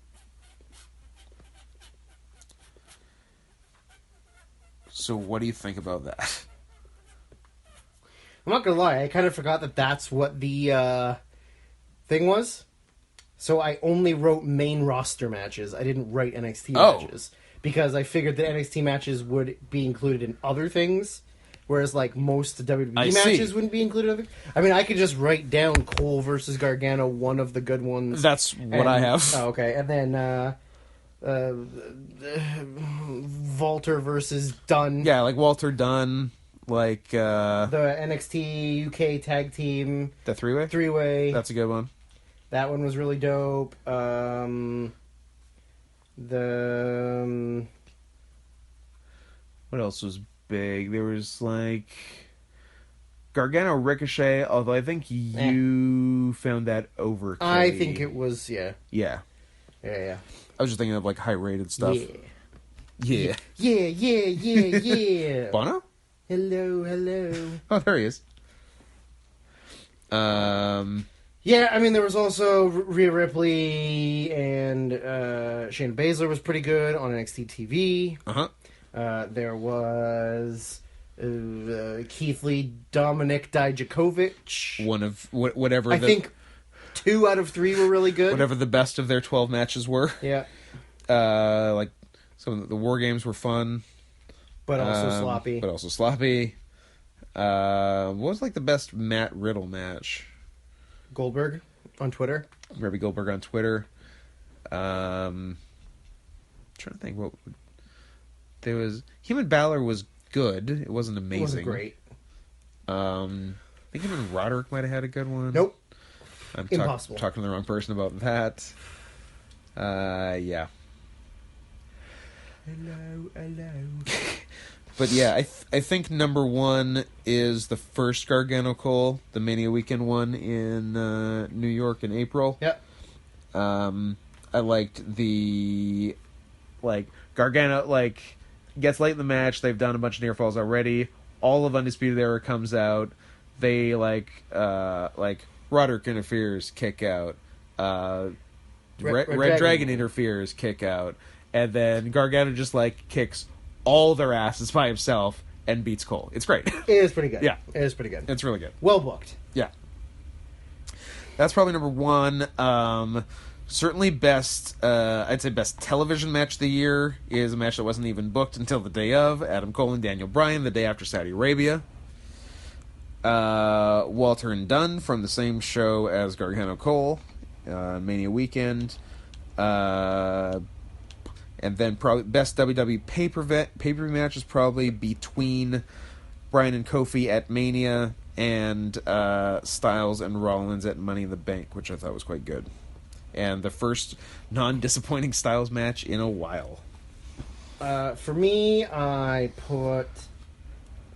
So what do you think about that? I'm not gonna lie, I kind of forgot that that's what the thing was. So I only wrote main roster matches. I didn't write NXT matches. Because I figured that NXT matches would be included in other things Whereas, like, most WWE I matches see. wouldn't be included. I mean, I could just write down Cole versus Gargano, one of the good ones. That's what I have. Oh, okay. And then, Walter versus Dunn. Yeah, like Walter Dunn, like The NXT UK tag team. the three-way? Three-way. That's a good one. That one was really dope. What else was big? There was like Gargano Ricochet, although I think you found that overkill. I think it was, Yeah. Yeah. I was just thinking of like high-rated stuff. Yeah. Yeah. Bono? Hello. Oh, there he is. Yeah, I mean, there was also Rhea Ripley and Shayna Baszler was pretty good on NXT TV. Uh-huh. There was Keith Lee, Dominic Dijakovic. One of whatever. I think 2 out of 3 were really good. Whatever the best of their 12 matches were. Yeah. Like some of the War Games were fun, But also sloppy. What was like the best Matt Riddle match? Goldberg on Twitter. Maybe Goldberg on Twitter. Trying to think what there was. Him and Balor was good. It wasn't amazing. It wasn't great. I think him and Roderick might have had a good one. Nope. I'm Impossible. talking to the wrong person about that. Yeah. Hello. But yeah, I think number 1 is the first Gargano Cole, the Mania Weekend one in New York in April. Yep. I liked the Gargano gets late in the match. They've done a bunch of near falls already. All of Undisputed Era comes out. They Roderick interferes, kick out. Red Dragon interferes, kick out, and then Gargano just kicks all their asses by himself and beats Cole. It's great. It is pretty good. Yeah. It is pretty good. It's really good. Well booked. Yeah. That's probably number 1. Certainly best, I'd say best television match of the year is a match that wasn't even booked until the day of. Adam Cole and Daniel Bryan, the day after Saudi Arabia. Walter and Dunn from the same show as Gargano Cole, Mania Weekend. And then probably best WWE pay-per-view match is probably between Bryan and Kofi at Mania and Styles and Rollins at Money in the Bank, which I thought was quite good. And the first non-disappointing Styles match in a while. For me, I put...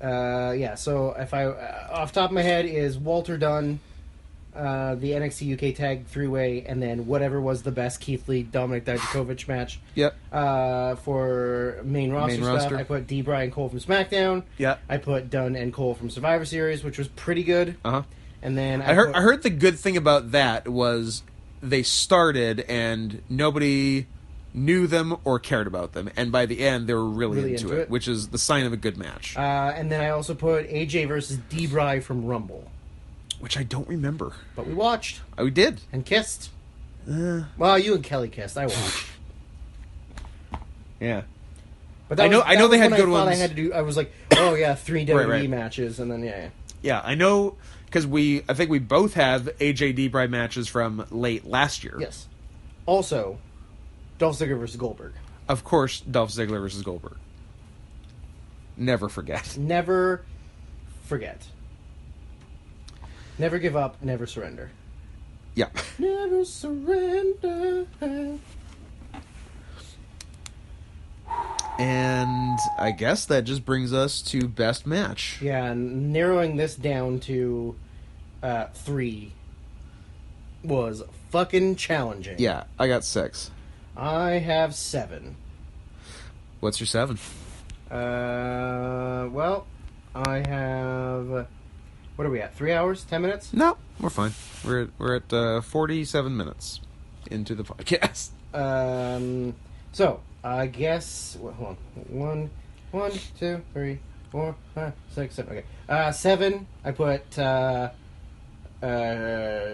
so if I... off the top of my head is Walter Dunn, the NXT UK Tag 3-Way, and then whatever was the best Keith Lee, Dominic Dijakovic match. Yep. For main roster stuff, I put D. Bryan Cole from SmackDown. Yep. I put Dunn and Cole from Survivor Series, which was pretty good. Uh-huh. And then I heard the good thing about that was they started and nobody knew them or cared about them, and by the end they were really into it, which is the sign of a good match. And then I also put AJ versus D-Bry from Rumble, which I don't remember, but we watched. Oh, we did and kissed. Well, you and Kelly kissed. I watched. Yeah, but I know they had good ones. I had to do. I was like, oh yeah, 3 WWE right. matches, and then yeah. I know because I think we both have AJ D-Bry matches from late last year. Yes. Also, Dolph Ziggler versus Goldberg. Of course, Dolph Ziggler versus Goldberg. Never forget. Never forget. Never give up. Never surrender. Yeah. Never surrender. And I guess that just brings us to best match. Yeah, and narrowing this down to 3 was fucking challenging. Yeah, I got 6. I have 7. What's your 7? Well, I have... What are we at? 3 hours? 10 minutes? No, we're fine. We're at 47 minutes into the podcast. So, I guess... Hold on. 1, 2, 3, 4, 5, 6, 7. Okay. 7, I put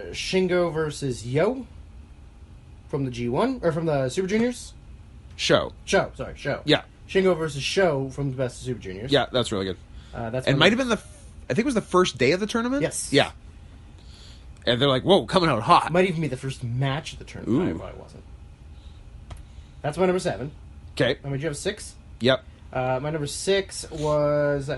Shingo versus Yo from the G1, or from the Super Juniors? Show. Show. Yeah. Shingo versus Show from the Best of Super Juniors. Yeah, that's really good. It might have been I think it was the first day of the tournament? Yes. Yeah. And they're like, whoa, coming out hot. Might even be the first match of the tournament. Ooh. I wasn't. That's my number 7. Okay. Did you have 6? Yep. My number 6 was...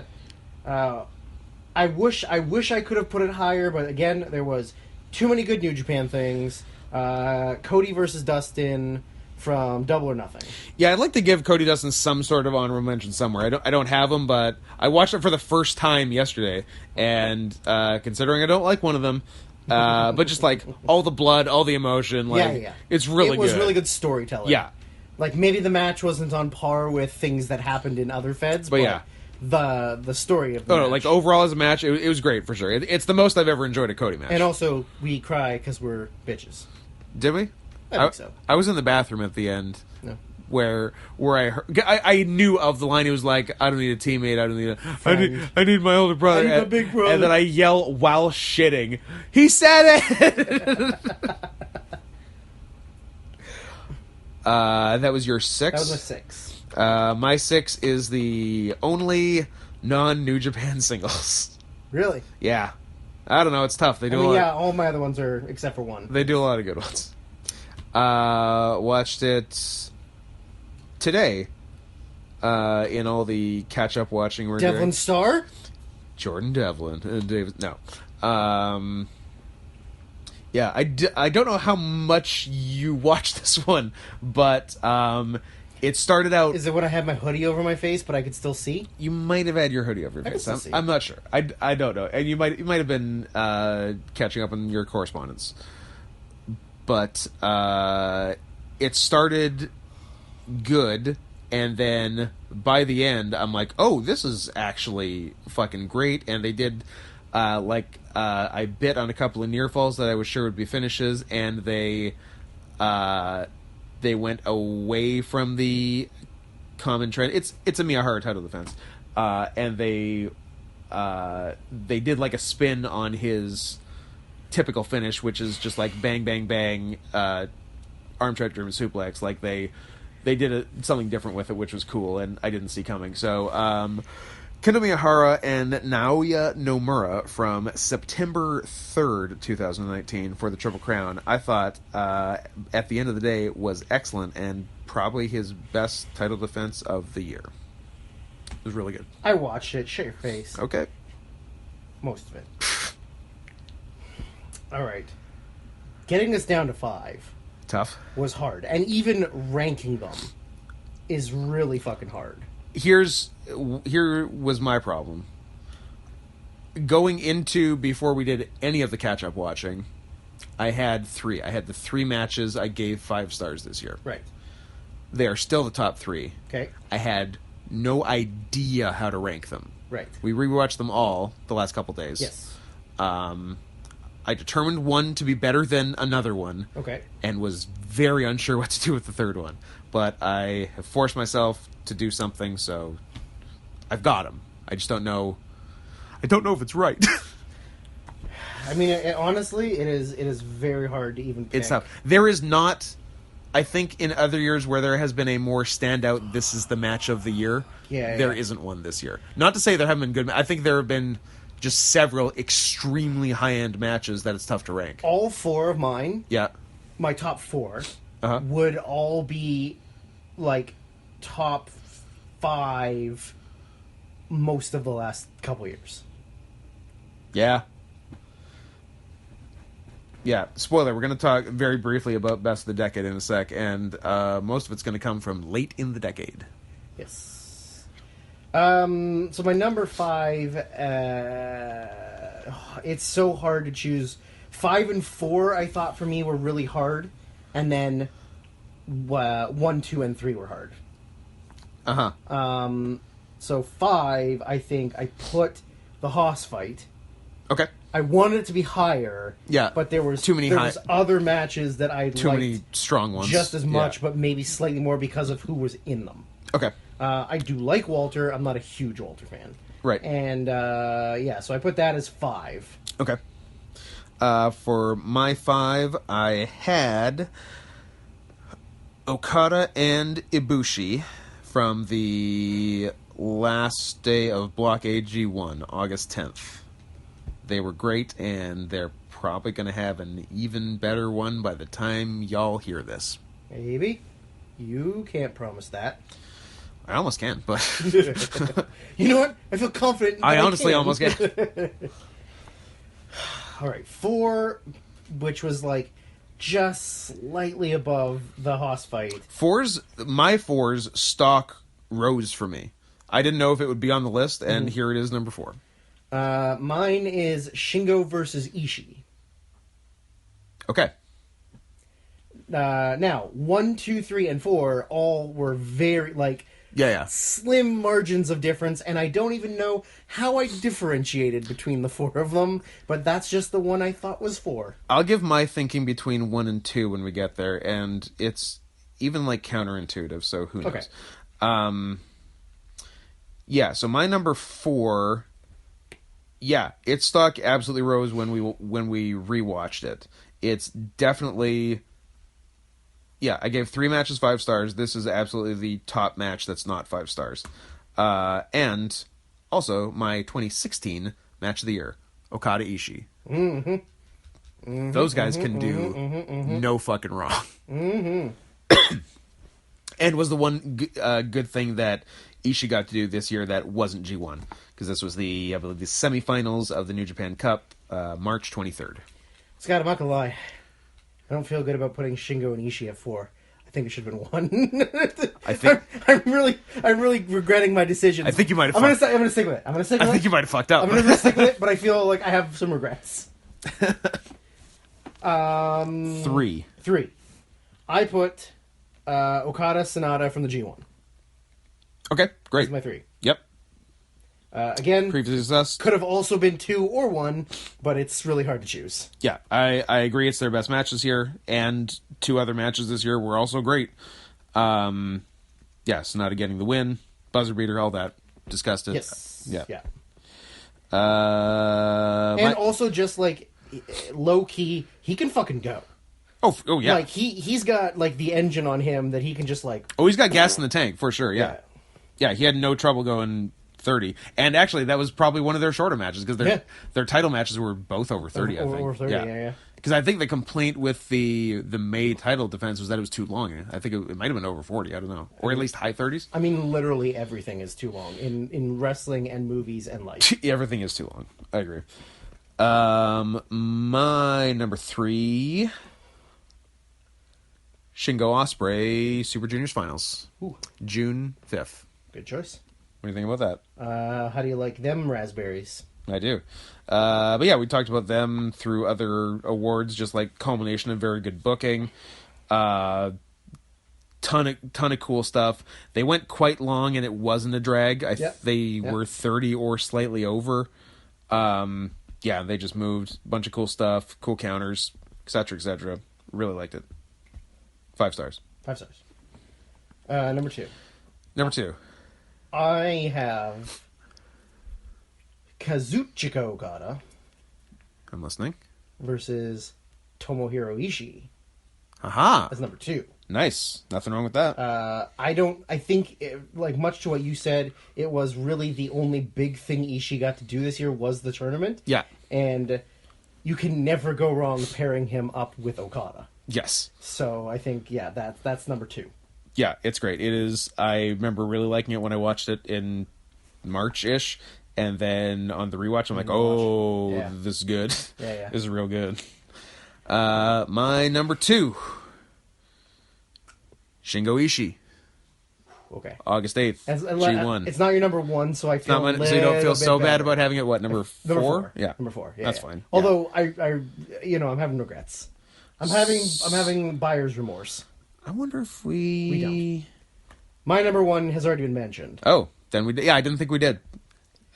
I wish I could have put it higher, but again, there was too many good New Japan things. Cody versus Dustin from Double or Nothing. Yeah, I'd like to give Cody Dustin some sort of honorable mention somewhere. I don't have them, but I watched it for the first time yesterday, and considering I don't like one of them, but just like all the blood, all the emotion, like it's really good. It was really good storytelling. Yeah. Like maybe the match wasn't on par with things that happened in other feds, but yeah. The story of the match. No, like overall as a match, it was great for sure. It's the most I've ever enjoyed a Cody match. And also, we cry because we're bitches. Did we? I think so. I was in the bathroom at the end. No. Where I knew of the line. It was like, I don't need a teammate. I don't need I need my older brother. I need my big brother. And then I yell while shitting, he said it. That was your 6. That was my 6. My 6 is the only non-New Japan singles. Really? Yeah. I don't know. It's tough. They do a lot. Yeah, all my other ones are except for one. They do a lot of good ones. Watched it today in all the catch-up watching we're Devlin doing. Starr? Jordan Devlin. David, no. Yeah, I don't know how much you watched this one, but it started out... Is it when I had my hoodie over my face, but I could still see? You might have had your hoodie over your face. I'm not sure. I don't know. And you might have been catching up on your correspondence. But it started good, and then by the end, I'm like, oh, this is actually fucking great. And they did, I bit on a couple of near falls that I was sure would be finishes, and they went away from the common trend. It's a Miyahara title defense, and they did like a spin on his typical finish, which is just like bang, bang, bang, arm track German suplex. Like they did something different with it, which was cool, and I didn't see coming. So Kendo Miyahara and Naoya Nomura from September 3rd, 2019 for the Triple Crown, I thought at the end of the day was excellent and probably his best title defense of the year. It was really good. I watched it. Shut your face. Okay. Most of it. All right. Getting this down to 5 Tough. was hard. And even ranking them is really fucking hard. Here was my problem. Going into, before we did any of the catch-up watching, I had 3. I had the 3 matches I gave 5 stars this year. Right. They are still the top 3. Okay. I had no idea how to rank them. Right. We rewatched them all the last couple days. Yes. I determined one to be better than another one. Okay. And was very unsure what to do with the third one. But I have forced myself to do something, so I've got them. I just don't know. I don't know if it's right. I mean, honestly, it is very hard to even pick. It's tough. There is not, I think, in other years where there has been a more standout, this is the match of the year. There isn't one this year. Not to say there haven't been good. I think there have been just several extremely high-end matches that it's tough to rank. All 4 of mine, yeah, my top 4, would all be, like, top 5 most of the last couple years. Yeah. Yeah, spoiler, we're going to talk very briefly about Best of the Decade in a sec, and most of it's going to come from late in the decade. Yes. So my number 5, it's so hard to choose. 5 and 4, I thought for me were really hard, and then 1, 2, and 3 were hard. So 5, I think I put the Haas fight. Okay. I wanted it to be higher. Yeah. But there was too many other matches that I liked many strong ones. Just as much, but maybe slightly more because of who was in them. Okay. I do like Walter. I'm not a huge Walter fan. Right. And, so I put that as 5. Okay. For my 5, I had Okada and Ibushi from the last day of Block AG1, August 10th. They were great, and they're probably going to have an even better one by the time y'all hear this. Maybe. You can't promise that. I almost can, but... You know what? I feel confident. I honestly almost can. All right, 4, which was like just slightly above the Haas fight. My 4's stock rose for me. I didn't know if it would be on the list, and here it is, number 4. Mine is Shingo versus Ishii. Okay. Now, 1, 2, 3, and 4 all were very, slim margins of difference, and I don't even know how I differentiated between the 4 of them, but that's just the one I thought was 4. I'll give my thinking between 1 and 2 when we get there, and it's even, counterintuitive, so who knows. Okay. So my number 4, its stock absolutely rose when we rewatched it. It's definitely... Yeah, I gave 3 matches 5 stars. This is absolutely the top match that's not 5 stars. And also my 2016 match of the year, Okada Ishii. Mm-hmm. Mm-hmm. Those guys can do no fucking wrong. Mm-hmm. And was the one good thing that Ishii got to do this year that wasn't G1. Because this was I believe, the semifinals of the New Japan Cup, March 23rd. Scott, I'm not gonna lie. I don't feel good about putting Shingo and Ishii at 4. I think it should have been 1. I think I'm really regretting my decision. I think you might have. I'm gonna stick with it. I think you might have fucked up. I'm gonna stick with it, but I feel like I have some regrets. 3. I put Okada Sonata from the G1. Okay, great. That's my 3. Yep. Again, previously discussed. Could have also been 2 or 1, but it's really hard to choose. Yeah, I agree. It's their best match this year, and 2 other matches this year were also great. Sonata getting the win, buzzer beater, all that. Discussed it. Yes. Yeah. And also just low key, he can fucking go. Oh yeah. He's got the engine on him that he can just he's got gas in the tank for sure. Yeah. He had no trouble going 30, and actually that was probably one of their shorter matches because their title matches were both over 30. I think over 30. Yeah. Because I think the complaint with the May title defense was that it was too long. I think it might have been over 40. I don't know, or at least high 30s. I mean, literally everything is too long in wrestling and movies and life. Everything is too long. I agree. My number 3, Shingo Ospreay Super Juniors Finals, June 5th. Good choice. What do you think about that? How do you like them raspberries? I do. But yeah, we talked about them through other awards, just culmination of very good booking. Ton of cool stuff. They went quite long and it wasn't a drag. They were 30 or slightly over. They just moved. A bunch of cool stuff, cool counters, etc., etc. Really liked it. 5 stars. 5 stars. Number 2. I have Kazuchika Okada. I'm listening. Versus Tomohiro Ishii. Aha. That's number 2. Nice. Nothing wrong with that. I think, much to what you said, it was really the only big thing Ishii got to do this year was the tournament. Yeah. And you can never go wrong pairing him up with Okada. Yes. So I think, that's number 2. Yeah, it's great. It is. I remember really liking it when I watched it in March-ish, and then on the rewatch, I'm like, this is good. Yeah. This is real good. My number 2, Shingo Ishii. Okay. August 8th, G1. It's not your number 1, so I feel so you don't feel so bad about having it, number 4? Number 4. Yeah. Number 4. Yeah, that's fine. Although, I'm having regrets. I'm having buyer's remorse. I wonder if we don't. My number 1 has already been mentioned. Oh, then we did. Yeah, I didn't think we did.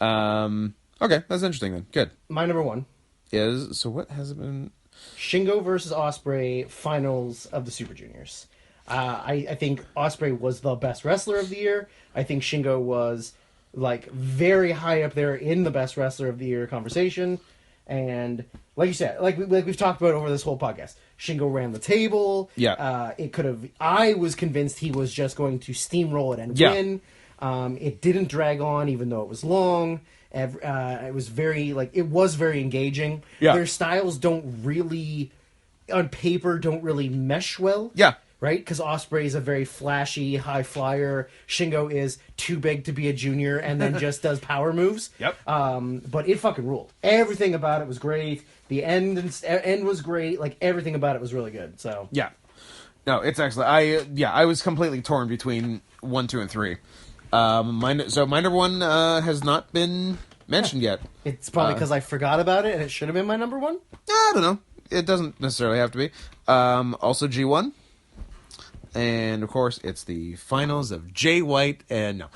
Okay, that's interesting then. Good. My number 1 is, so what has it been? Shingo versus Ospreay finals of the Super Juniors. I think Ospreay was the best wrestler of the year. I think Shingo was very high up there in the best wrestler of the year conversation. And like you said, like we've talked about over this whole podcast, Shingo ran the table. Yeah. It could have. I was convinced he was just going to steamroll it and win. It didn't drag on, even though it was long. It was very engaging. Yeah. Their styles don't really, on paper, don't really mesh well. Yeah. Right? Because Ospreay is a very flashy high flyer. Shingo is too big to be a junior and then just does power moves. Yep. But it fucking ruled. Everything about it was great. The end was great. Like, everything about it was really good. So Yeah. No, it's excellent. I was completely torn between 1, 2, and 3. My number 1 has not been mentioned yet. it's probably because I forgot about it and it should have been my number 1. I don't know. It doesn't necessarily have to be. Also G1. And, of course, it's the finals of Jay White and... No.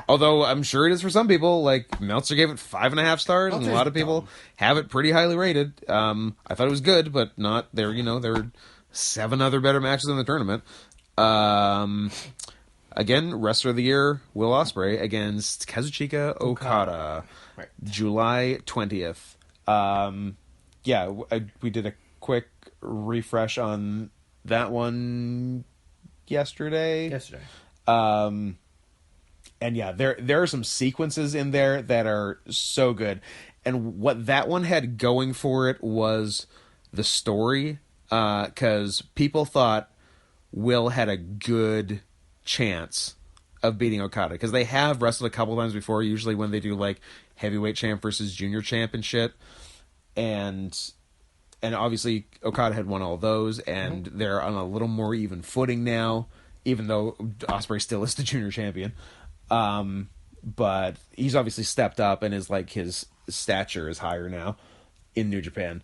Although I'm sure it is for some people. Like, Meltzer gave it 5.5 stars, and a lot of people have it pretty highly rated. I thought it was good, but not... There were 7 other better matches in the tournament. Again, Wrestler of the Year, Will Ospreay against Kazuchika Okada. Right. July 20th. We did a quick refresh on... that one yesterday. And yeah, there are some sequences in there that are so good. And what that one had going for it was the story, because people thought Will had a good chance of beating Okada, because they have wrestled a couple times before, usually when they do like heavyweight champ versus junior champ and shit. And obviously, Okada had won all those, and they're on a little more even footing now, even though Ospreay still is the junior champion. But he's obviously stepped up, and his stature is higher now in New Japan.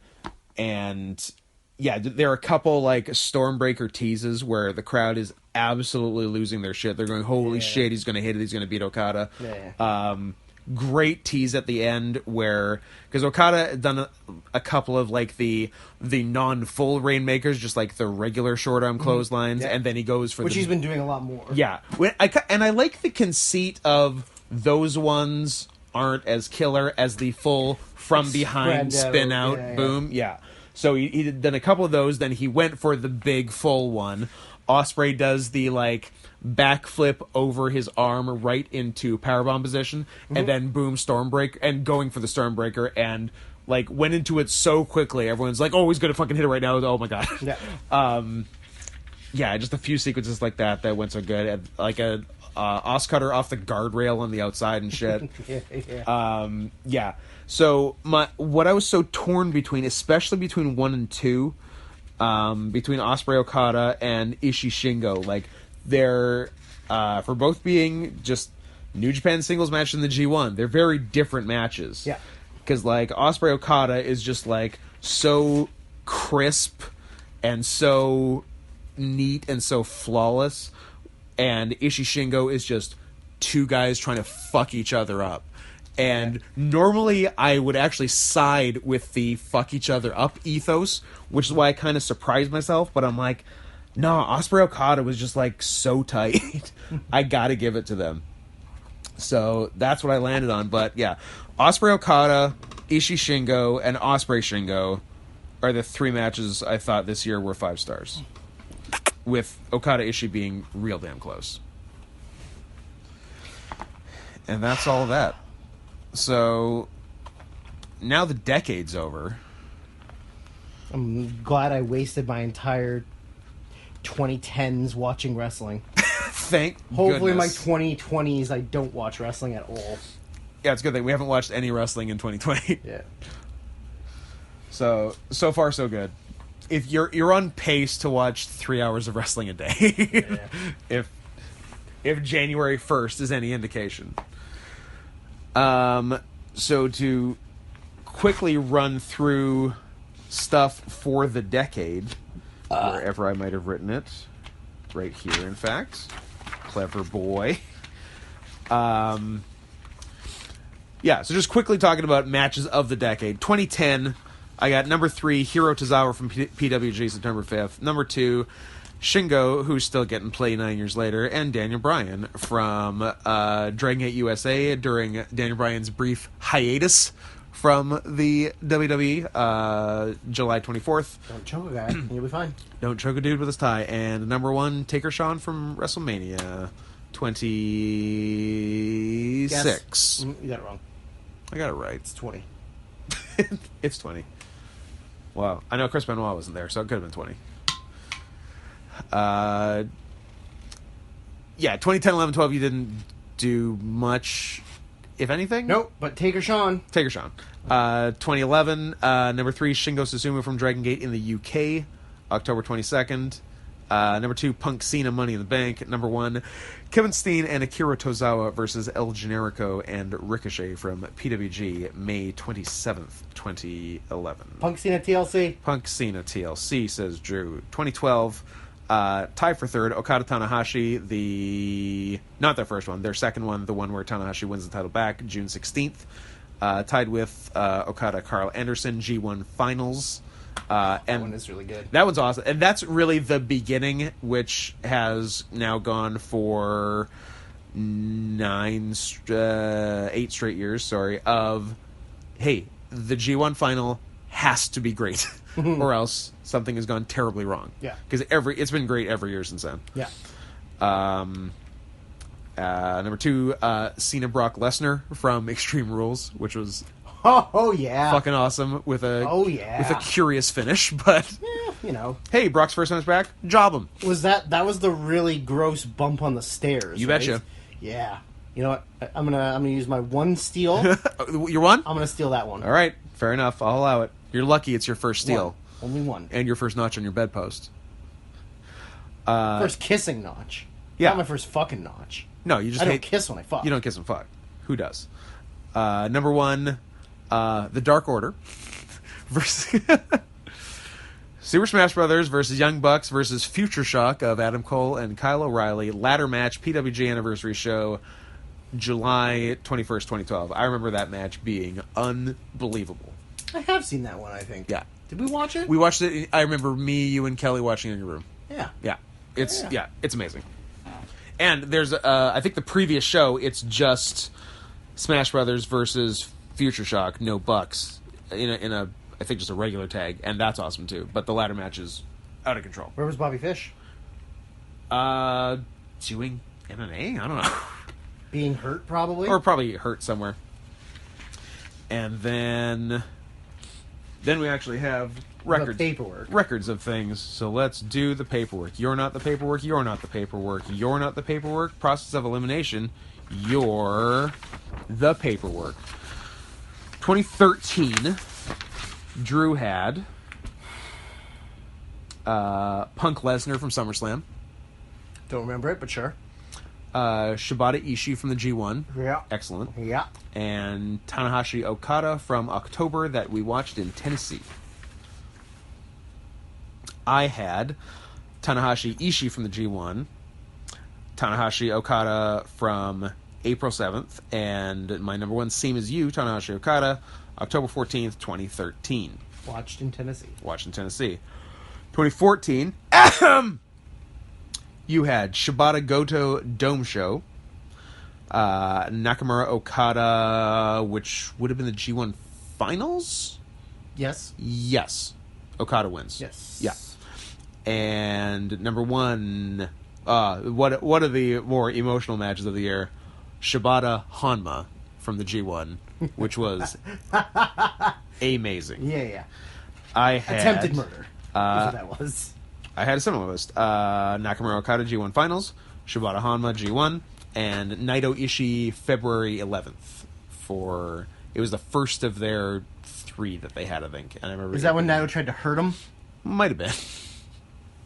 And yeah, there are a couple like Stormbreaker teases where the crowd is absolutely losing their shit. They're going, "Holy shit, he's going to hit it! He's going to beat Okada." Yeah. Great tease at the end where, because Okada had done a couple of like the non-full Rainmakers, just like the regular short arm clotheslines, and then he goes for he's been doing a lot more. Yeah, and I like the conceit of those ones aren't as killer as the full from behind spin out boom. Yeah, so he had done a couple of those. Then he went for the big full one. Ospreay does the like backflip over his arm right into powerbomb position, and then boom, Stormbreaker, and going for the Stormbreaker, and like went into it so quickly. Everyone's like, "Oh, he's gonna fucking hit it right now!" Oh my god. Yeah. Just a few sequences like that went so good. And, like a Oscutter off the guardrail on the outside and shit. Yeah. So what I was so torn between, especially between 1 and 2. Between Ospreay Okada and Ishii Shingo, like they're for both being just New Japan singles match in the G1, they're very different matches. Yeah, because like Ospreay Okada is just like so crisp and so neat and so flawless, and Ishii Shingo is just two guys trying to fuck each other up. And normally I would actually side with the fuck each other up ethos, which is why I kind of surprised myself. But I'm like, no, Ospreay Okada was just like so tight. I gotta give it to them. So that's what I landed on. But yeah, Ospreay Okada, Ishii Shingo, and Ospreay Shingo are the 3 matches I thought this year were 5 stars. With Okada Ishii being real damn close. And that's all of that. So, now the decade's over. I'm glad I wasted my entire 2010s watching wrestling. Thank Hopefully goodness. my 2020s I don't watch wrestling at all. Yeah, it's good that we haven't watched any wrestling in 2020. Yeah. So far so good. If you're on pace to watch 3 hours of wrestling a day. Yeah. If January 1st is any indication. So to quickly run through stuff for the decade, wherever I might have written it, right here, in fact, clever boy. Yeah, so just quickly talking about matches of the decade. 2010, I got number 3, Hiro Tozawa from PWG, September 5th. Number 2, Shingo, who's still getting play 9 years later, and Daniel Bryan from Dragon Gate USA during Daniel Bryan's brief hiatus from the WWE, July 24th. Don't choke a guy, you'll be fine. Don't choke a dude with his tie. And number 1, Taker Sean from WrestleMania 26. Guess. You got it wrong. I got it right. It's 20. It's 20. Wow. I know Chris Benoit wasn't there, so it could have been 20. Yeah, 2010, 11, 12, you didn't do much, if anything. Nope, but Taker Sean. 2011, number 3, Shingo Suzumu from Dragon Gate in the UK, October 22nd. Number 2, Punk Cena Money in the Bank. Number 1, Kevin Steen and Akira Tozawa versus El Generico and Ricochet from PWG, May 27th, 2011. Punk Cena TLC. Punk Cena TLC, says Drew. 2012, tied for third, Okada Tanahashi, not their first one, their second one, the one where Tanahashi wins the title back, June 16th. Tied with Okada Carl Anderson, G1 Finals. That one is really good. That one's awesome. And that's really the beginning, which has now gone for 8 straight years, of, hey, the G1 final has to be great, or else something has gone terribly wrong. Yeah. Because it's been great every year since then. Yeah. Number 2, Cena Brock Lesnar from Extreme Rules, which was Oh yeah. fucking awesome with a curious finish, but hey, Brock's first match back, job him. That was the really gross bump on the stairs? You right? betcha. Yeah. You know what? I'm gonna use my one steal. Your one? I'm gonna steal that one. All right, fair enough. I'll allow it. You're lucky it's your first steal. Only one. And your first notch on your bedpost. First kissing notch. Yeah. Not my first fucking notch. No, you just I don't kiss when I fuck. You don't kiss and fuck. Who does? Number 1, the Dark Order versus Super Smash Brothers versus Young Bucks versus Future Shock of Adam Cole and Kyle O'Reilly. Ladder match, PWG Anniversary Show, July 21st, 2012. I remember that match being unbelievable. I have seen that one, I think. Yeah. Did we watch it? We watched it. I remember me, you, and Kelly watching it in your room. Yeah. Yeah. It's amazing. And there's, I think the previous show, it's just Smash Brothers versus Future Shock, no Bucks, in a I think just a regular tag, and that's awesome too. But the ladder match is out of control. Where was Bobby Fish? Doing MMA? I don't know. Being hurt, probably? Or probably hurt somewhere. And then we actually have records. The paperwork. Records of things. So let's do the paperwork. You're not the paperwork. You're not the paperwork. You're not the paperwork. Process of elimination. You're the paperwork. 2013, Drew had Punk Lesnar from SummerSlam. Don't remember it, but sure. Shibata Ishii from the G1. Yeah. Excellent. Yeah. And Tanahashi Okada from October that we watched in Tennessee. I had Tanahashi Ishii from the G1, Tanahashi Okada from April 7th, and my number 1 Same As You, Tanahashi Okada, October 14th, 2013. Watched in Tennessee. 2014, you had Shibata Goto Dome Show, Nakamura Okada, which would have been the G1 Finals? Yes. Yes. Okada wins. Yes. Yeah. And number 1, what are the more emotional matches of the year? Shibata Hanma from the G1, which was amazing. Yeah. I had Attempted murder. That's what that was. I had a similar list. Nakamura Okada G1 Finals, Shibata Hanma G1, and Naito Ishii February 11th. It was the first of their 3 that they had, I think. And I remember. Is that when Naito tried to hurt him? Might have been.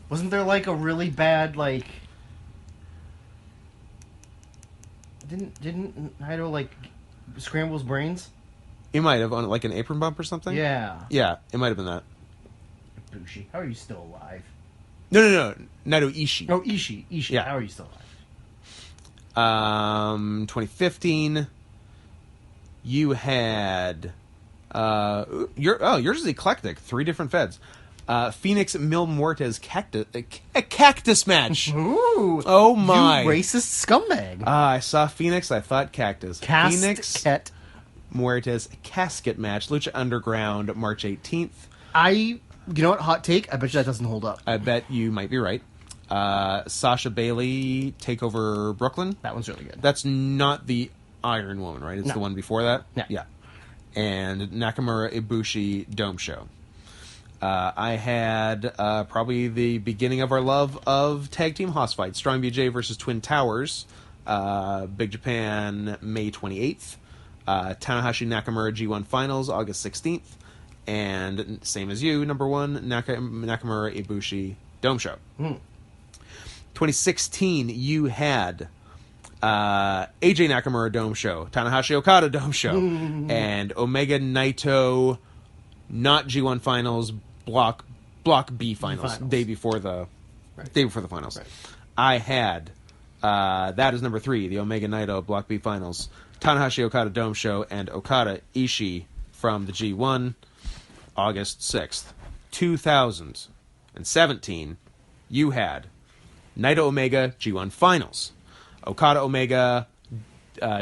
Wasn't there like a really bad Didn't Naito scramble his brains? He might have on like an apron bump or something. Yeah. Yeah, it might have been that. Bushi, how are you still alive? No. Naito Ishii. Oh, Ishii. Yeah. How are you still alive? 2015. You had yours is eclectic. 3 different feds. Phoenix Mil Muertes cactus match. Ooh. Oh my. You racist scumbag. I saw Phoenix, I thought cactus. Phoenix Casket. Muertes casket match. Lucha Underground, March 18th. You know what? Hot take. I bet you that doesn't hold up. I bet you might be right. Sasha Bailey take over Brooklyn. That one's really good. That's not the Iron Woman, right? It's the one before that? Yeah. And Nakamura Ibushi Dome Show. I had probably the beginning of our love of tag team house fights. Strong BJ versus Twin Towers. Big Japan, May 28th. Tanahashi Nakamura G1 Finals, August 16th. And same as you, number one, Nakamura Ibushi Dome Show. 2016, you had AJ Nakamura Dome Show, Tanahashi Okada Dome Show, and Omega Naito, not G1 Finals, Block B Finals. Day before the finals. Right. I had that is number 3, the Omega Naito Block B Finals, Tanahashi Okada Dome Show, and Okada Ishii from the G1, August 6th. 2017, you had Naito Omega G1 Finals, Okada Omega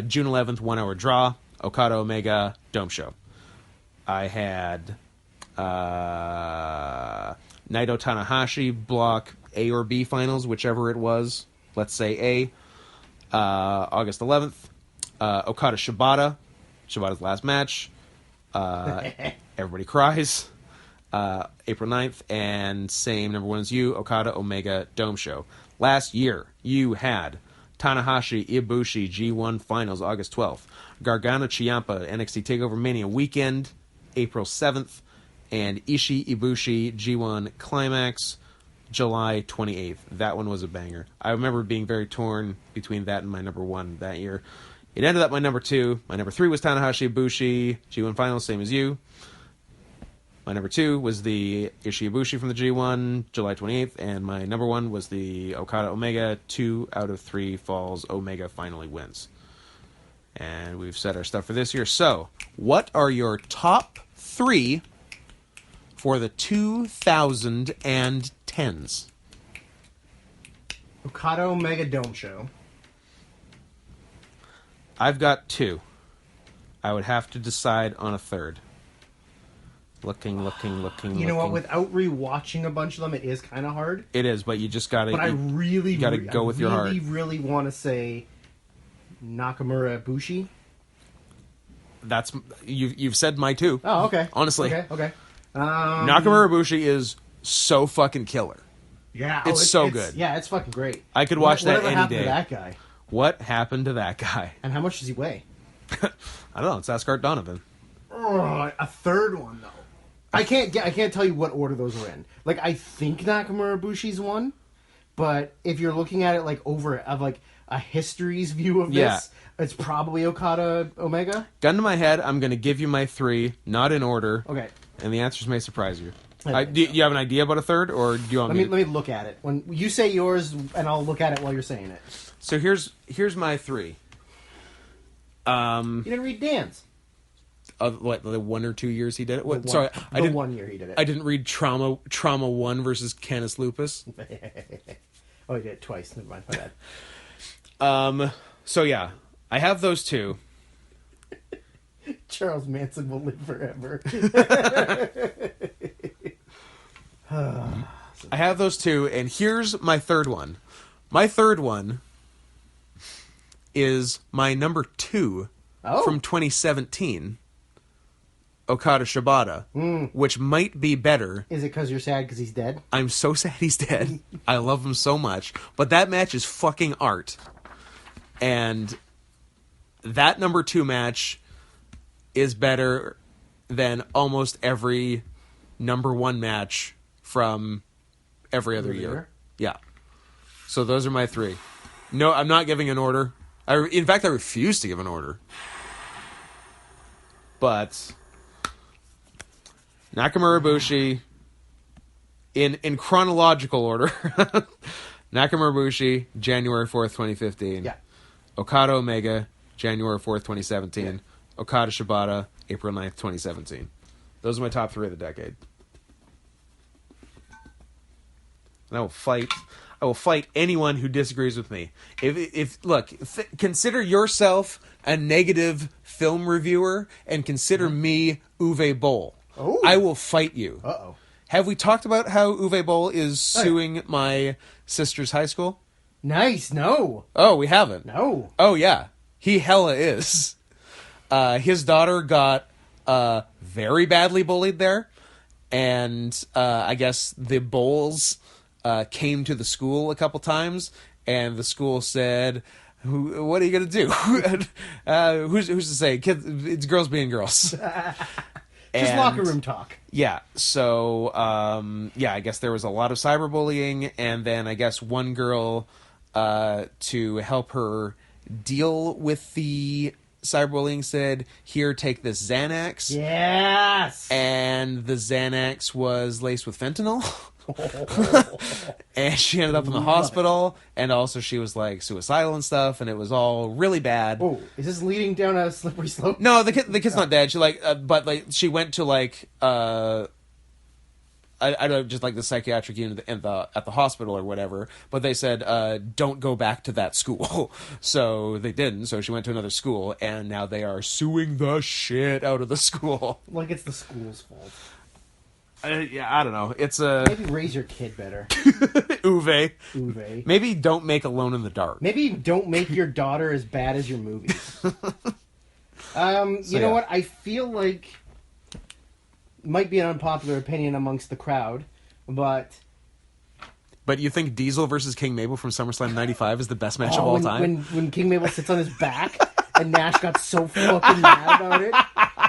June 11th 1 hour draw, Okada Omega Dome Show. I had Naito Tanahashi Block A or B Finals, whichever it was. Let's say A. August 11th. Okada Shibata. Shibata's last match. Everybody cries. April 9th. And same number 1 as you, Okada Omega Dome Show. Last year, you had Tanahashi Ibushi G1 Finals, August 12th. Gargano Ciampa NXT TakeOver Mania Weekend, April 7th. And Ishii Ibushi G1 Climax, July 28th. That one was a banger. I remember being very torn between that and my number 1 that year. It ended up my number 2. My number 3 was Tanahashi Ibushi G1 Finals, same as you. My number 2 was the Ishii Ibushi from the G1, July 28th. And my number 1 was the Okada Omega. 2 out of 3 falls. Omega finally wins. And we've set our stuff for this year. So, what are your top 3 for the 2010s? Okada Omega Dome Show. I've got 2. I would have to decide on a third. Looking. You know what? Without rewatching a bunch of them, it is kind of hard. It is, but you just gotta. But I really gotta go with your heart. I really want to say Nakamura Ibushi. That's you've said my 2. Oh, okay. Honestly, okay. Nakamura Ibushi is so fucking killer. Yeah, it's so good. Yeah, it's fucking great. I could watch that any day. What happened to that guy? What happened to that guy? And how much does he weigh? I don't know. Let's ask Art Donovan. Oh, a third one though. I can't tell you what order those were in. Like, I think Nakamura Ibushi's one, but if you're looking at it like a history's view of this, it's probably Okada Omega. Gun to my head, I'm going to give you my 3, not in order. Okay. And the answers may surprise you. Do you have an idea about a third, or do you want Let me look at it. When you say yours, and I'll look at it while you're saying it. So here's my 3. You didn't read Dan's. What, the 1 or 2 years he did it? What? Sorry, I didn't. 1 year he did it. I didn't read Trauma 1 versus Canis Lupus. Oh, he did it twice. Never mind. My bad. So yeah, I have those 2. Charles Manson will live forever. I have those 2, and here's my third one. My third one is my number 2 from 2017, Okada Shibata, which might be better. Is it because you're sad because he's dead? I'm so sad he's dead. I love him so much. But that match is fucking art. And that number 2 match is better than almost every number 1 match from every other year. Yeah. So those are my 3. No, I'm not giving an order. In fact, I refuse to give an order. But Nakamura Ibushi, in chronological order, Nakamura Ibushi, January 4th, 2015. Yeah. Okada Omega, January 4th, 2017. Yeah. Okada Shibata, April 9th, 2017. Those are my top 3 of the decade. And I will fight anyone who disagrees with me. Consider yourself a negative film reviewer and consider me Uwe Boll. Oh. I will fight you. Uh-oh. Have we talked about how Uwe Boll is suing my sister's high school? Nice. No. Oh, we haven't. No. Oh, yeah. He hella is. His daughter got very badly bullied there, and I guess the Bolls came to the school a couple times, and the school said, "What are you gonna do? Who's to say? Kids, it's girls being girls." Just locker room talk. Yeah. So, I guess there was a lot of cyberbullying, and then I guess one girl, to help her deal with the cyberbullying, said, "Here, take this Xanax." Yes. And the Xanax was laced with fentanyl. And she ended up in the hospital, and also she was like suicidal and stuff, and it was all really bad. Oh, is this leading down a slippery slope? No, the kid's not dead. She but she went to I don't know, just like the psychiatric unit at the hospital or whatever. But they said, don't go back to that school. So they didn't. So she went to another school, and now they are suing the shit out of the school. Like it's the school's fault. Yeah, I don't know. It's maybe raise your kid better. Uwe. Maybe don't make Alone in the Dark. Maybe don't make your daughter as bad as your movies. You know what? I feel like might be an unpopular opinion amongst the crowd, but you think Diesel versus King Mabel from SummerSlam '95 is the best match of all time? When King Mabel sits on his back and Nash got so fucking mad about it.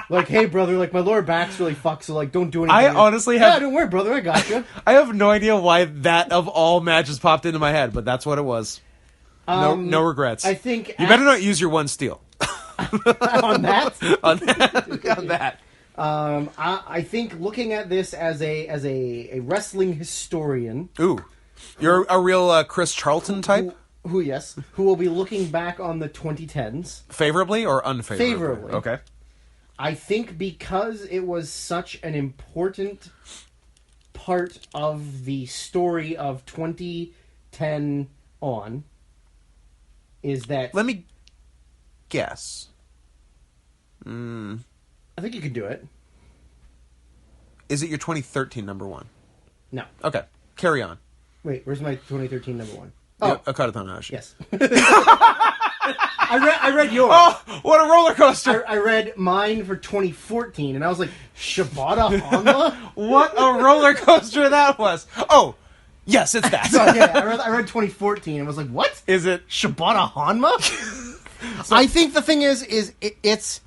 Like, hey, brother, like, my lower back's really fucked, so, like, don't do anything. I honestly have... Yeah, don't worry, brother, I got you. I have no idea why that, of all matches, popped into my head, but that's what it was. No regrets. I think... You better not use your one steal. On that? on that. I think looking at this as a wrestling historian... Ooh. You're a real Chris Charlton type? Who will be looking back on the 2010s. Favorably or unfavorably? Favorably. Okay. I think because it was such an important part of the story of 2010 on, is that... Let me guess. I think you could do it. Is it your 2013 number one? No. Okay. Carry on. Wait, where's my 2013 number one? Oh, Okada Tanahashi. Yes. I read yours. Oh, what a roller coaster! I read mine for 2014, and I was like, Shibata Hanma? What a roller coaster that was! Oh, yes, it's that. I read 2014 and was like, what? Is it Shibata Hanma? I think the thing is it's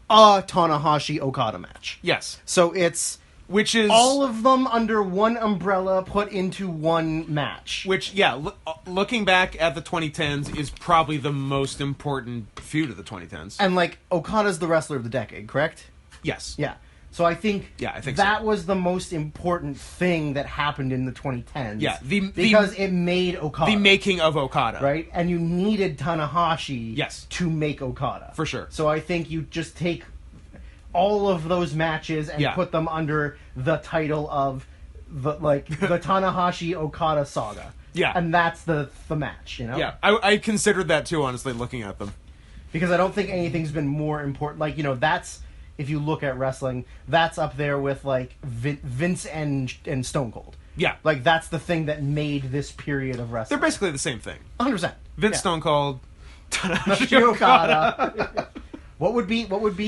a Tanahashi Okada match. Yes. So it's... Which is... all of them under one umbrella put into one match. Which, yeah, looking back at the 2010s is probably the most important feud of the 2010s. And, like, Okada's the wrestler of the decade, correct? Yes. Yeah. So I think, that was the most important thing that happened in the 2010s. Yeah. Because it made Okada. The making of Okada. Right? And you needed Tanahashi to make Okada. For sure. So I think you just take all of those matches and put them under the title of the Tanahashi Okada saga. Yeah. And that's the match, you know? Yeah. I considered that too, honestly, looking at them. Because I don't think anything's been more important. Like, you know, that's, if you look at wrestling, that's up there with, like, Vince and Stone Cold. Yeah. Like, that's the thing that made this period of wrestling. They're basically the same thing. 100%. Vince Stone Cold, Tanahashi Okada. What would be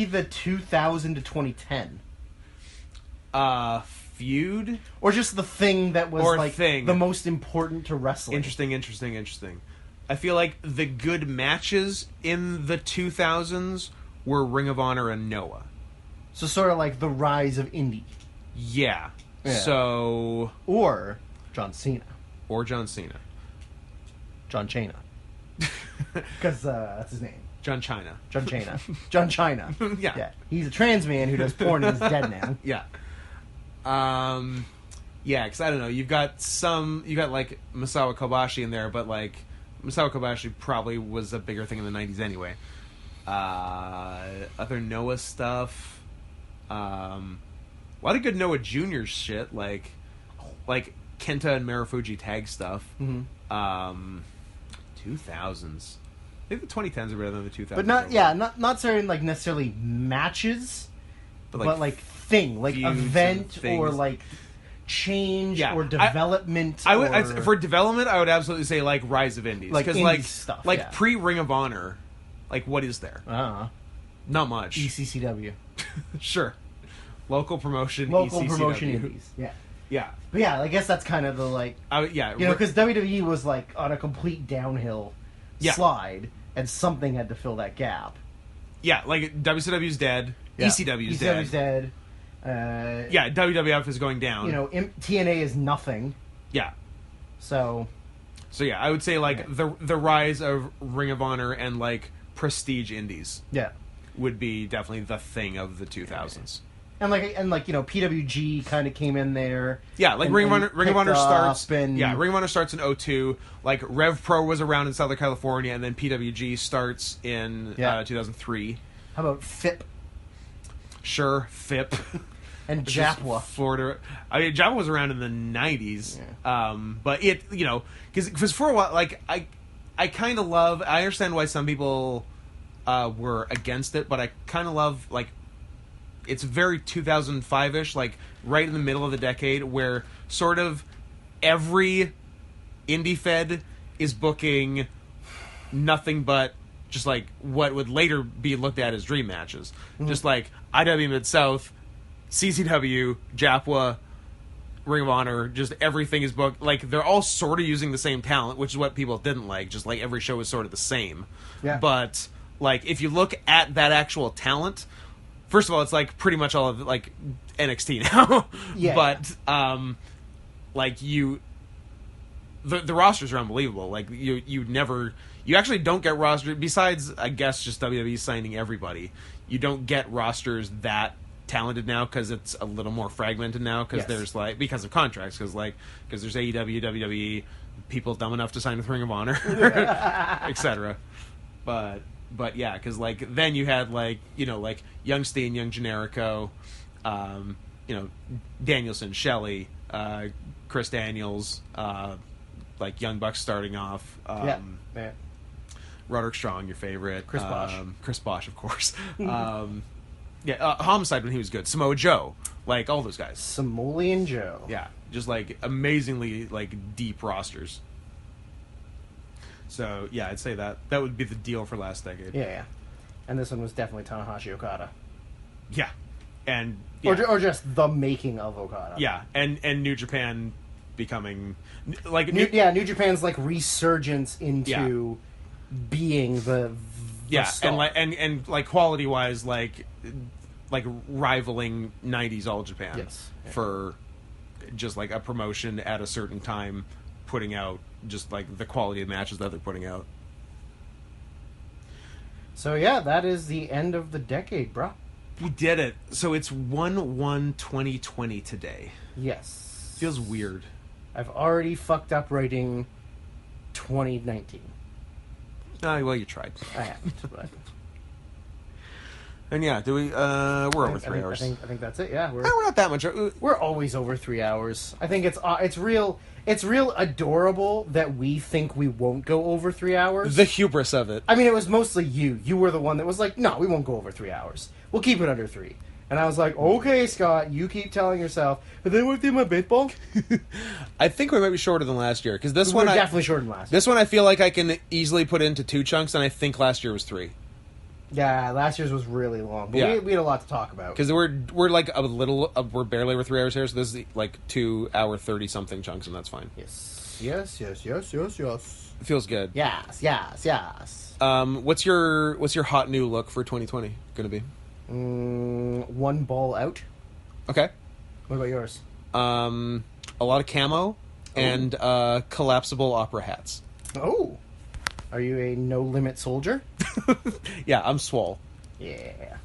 the 2000 to 2010? Feud? Or just the thing that was the most important to wrestling? Interesting. I feel like the good matches in the 2000s were Ring of Honor and Noah. So sort of like the rise of indie. Yeah. So... Or John Cena. John Cena. John Cena. Because that's his name. John China. Yeah. He's a trans man who does porn and is dead now. Yeah. Yeah, because I don't know. You've got like Masawa Kobashi in there, but like Masawa Kobashi probably was a bigger thing in the 90s anyway. Other Noah stuff. A lot of good Noah Jr. shit, like Kenta and Marufuji tag stuff. Mm-hmm. 2000s. I think the 2010s are better than the 2000s. But not certain like necessarily matches, but like thing, like event or like change Yeah. or development. I would for development. I would absolutely say like Rise of Indies, Like because indie stuff, yeah. pre Ring of Honor, like what is there? Not much. ECCW. Sure. Local promotion. Local ECCW. promotion indies. Yeah. Yeah. But yeah, I guess that's kind of the like. Yeah. You know, because WWE was like on a complete downhill slide, and something had to fill that gap. Yeah, like WCW's dead. Yeah. ECW's dead. ECW's dead. Yeah, WWF is going down. You know, TNA is nothing. Yeah. So yeah, I would say like the rise of Ring of Honor and like prestige indies. Yeah. Would be definitely the thing of the 2000s. And like you know, PWG kind of came in there. Yeah, like Ring of Honor starts. And Ring of Honor starts in 2002. Like Rev Pro was around in Southern California, and then PWG starts in 2003. How about FIP? Sure, FIP. And Japwa. Florida. I mean, Japwa was around in the 90s. Yeah. But it, you know, because for a while, like I kind of love. I understand why some people were against it, but I kind of love like. It's very 2005-ish, like right in the middle of the decade, where sort of every indie fed is booking nothing but just like what would later be looked at as dream matches. Mm-hmm. Just like IW Mid-South, CCW, Japwa, Ring of Honor, just everything is booked. Like, they're all sort of using the same talent, which is what people didn't like. Just like every show is sort of the same. Yeah. But, like, if you look at that actual talent... First of all, it's like pretty much all of like NXT now. Yeah. But like the rosters are unbelievable. Like you actually don't get rosters besides I guess just WWE signing everybody. You don't get rosters that talented now because it's a little more fragmented now because there's like because of contracts because there's AEW, WWE, people dumb enough to sign with Ring of Honor, etc. But yeah, because like then you had like you know like Young Steen, Young Generico, you know Danielson, Shelley, Chris Daniels, like Young Bucks starting off. Roderick Strong, your favorite. Chris Bosh. Chris Bosh, of course. Homicide when he was good. Samoa Joe, like all those guys. Samoan Joe. Yeah, just like amazingly like deep rosters. So, yeah, I'd say that would be the deal for last decade. Yeah. And this one was definitely Tanahashi Okada. Yeah. And... Yeah. Or just the making of Okada. Yeah, and New Japan becoming... like New Japan's, like, resurgence into being the star. And quality-wise, like rivaling 90s All Japan. Yes. Yeah. For just, like, a promotion at a certain time, putting out... just like the quality of matches that they're putting out. So yeah, that is the end of the decade, bro. We did it. So it's 1/1/2020 today. Yes. Feels weird. I've already fucked up writing 2019. Well, you tried. I haven't, but... And yeah, we're over 3 hours. I think that's it. Yeah, we're not that much. We're always over 3 hours. I think it's real adorable that we think we won't go over 3 hours. The hubris of it. I mean, it was mostly you. You were the one that was like, "No, we won't go over 3 hours. We'll keep it under 3." And I was like, "Okay, Scott, you keep telling yourself." But then what do my baseball? I think we might be shorter than last year because this we're one definitely shorter than last year. This one I feel like I can easily put into 2 chunks, and I think last year was 3. Yeah, last year's was really long, but we had a lot to talk about. Because we're like we're barely over 3 hours here, so this is like 2 hour 30 something chunks, and that's fine. Yes. It feels good. Yes. What's your hot new look for 2020 going to be? One ball out. Okay. What about yours? A lot of camo and collapsible opera hats. Oh. Are you a no limit soldier? Yeah, I'm swole. Yeah.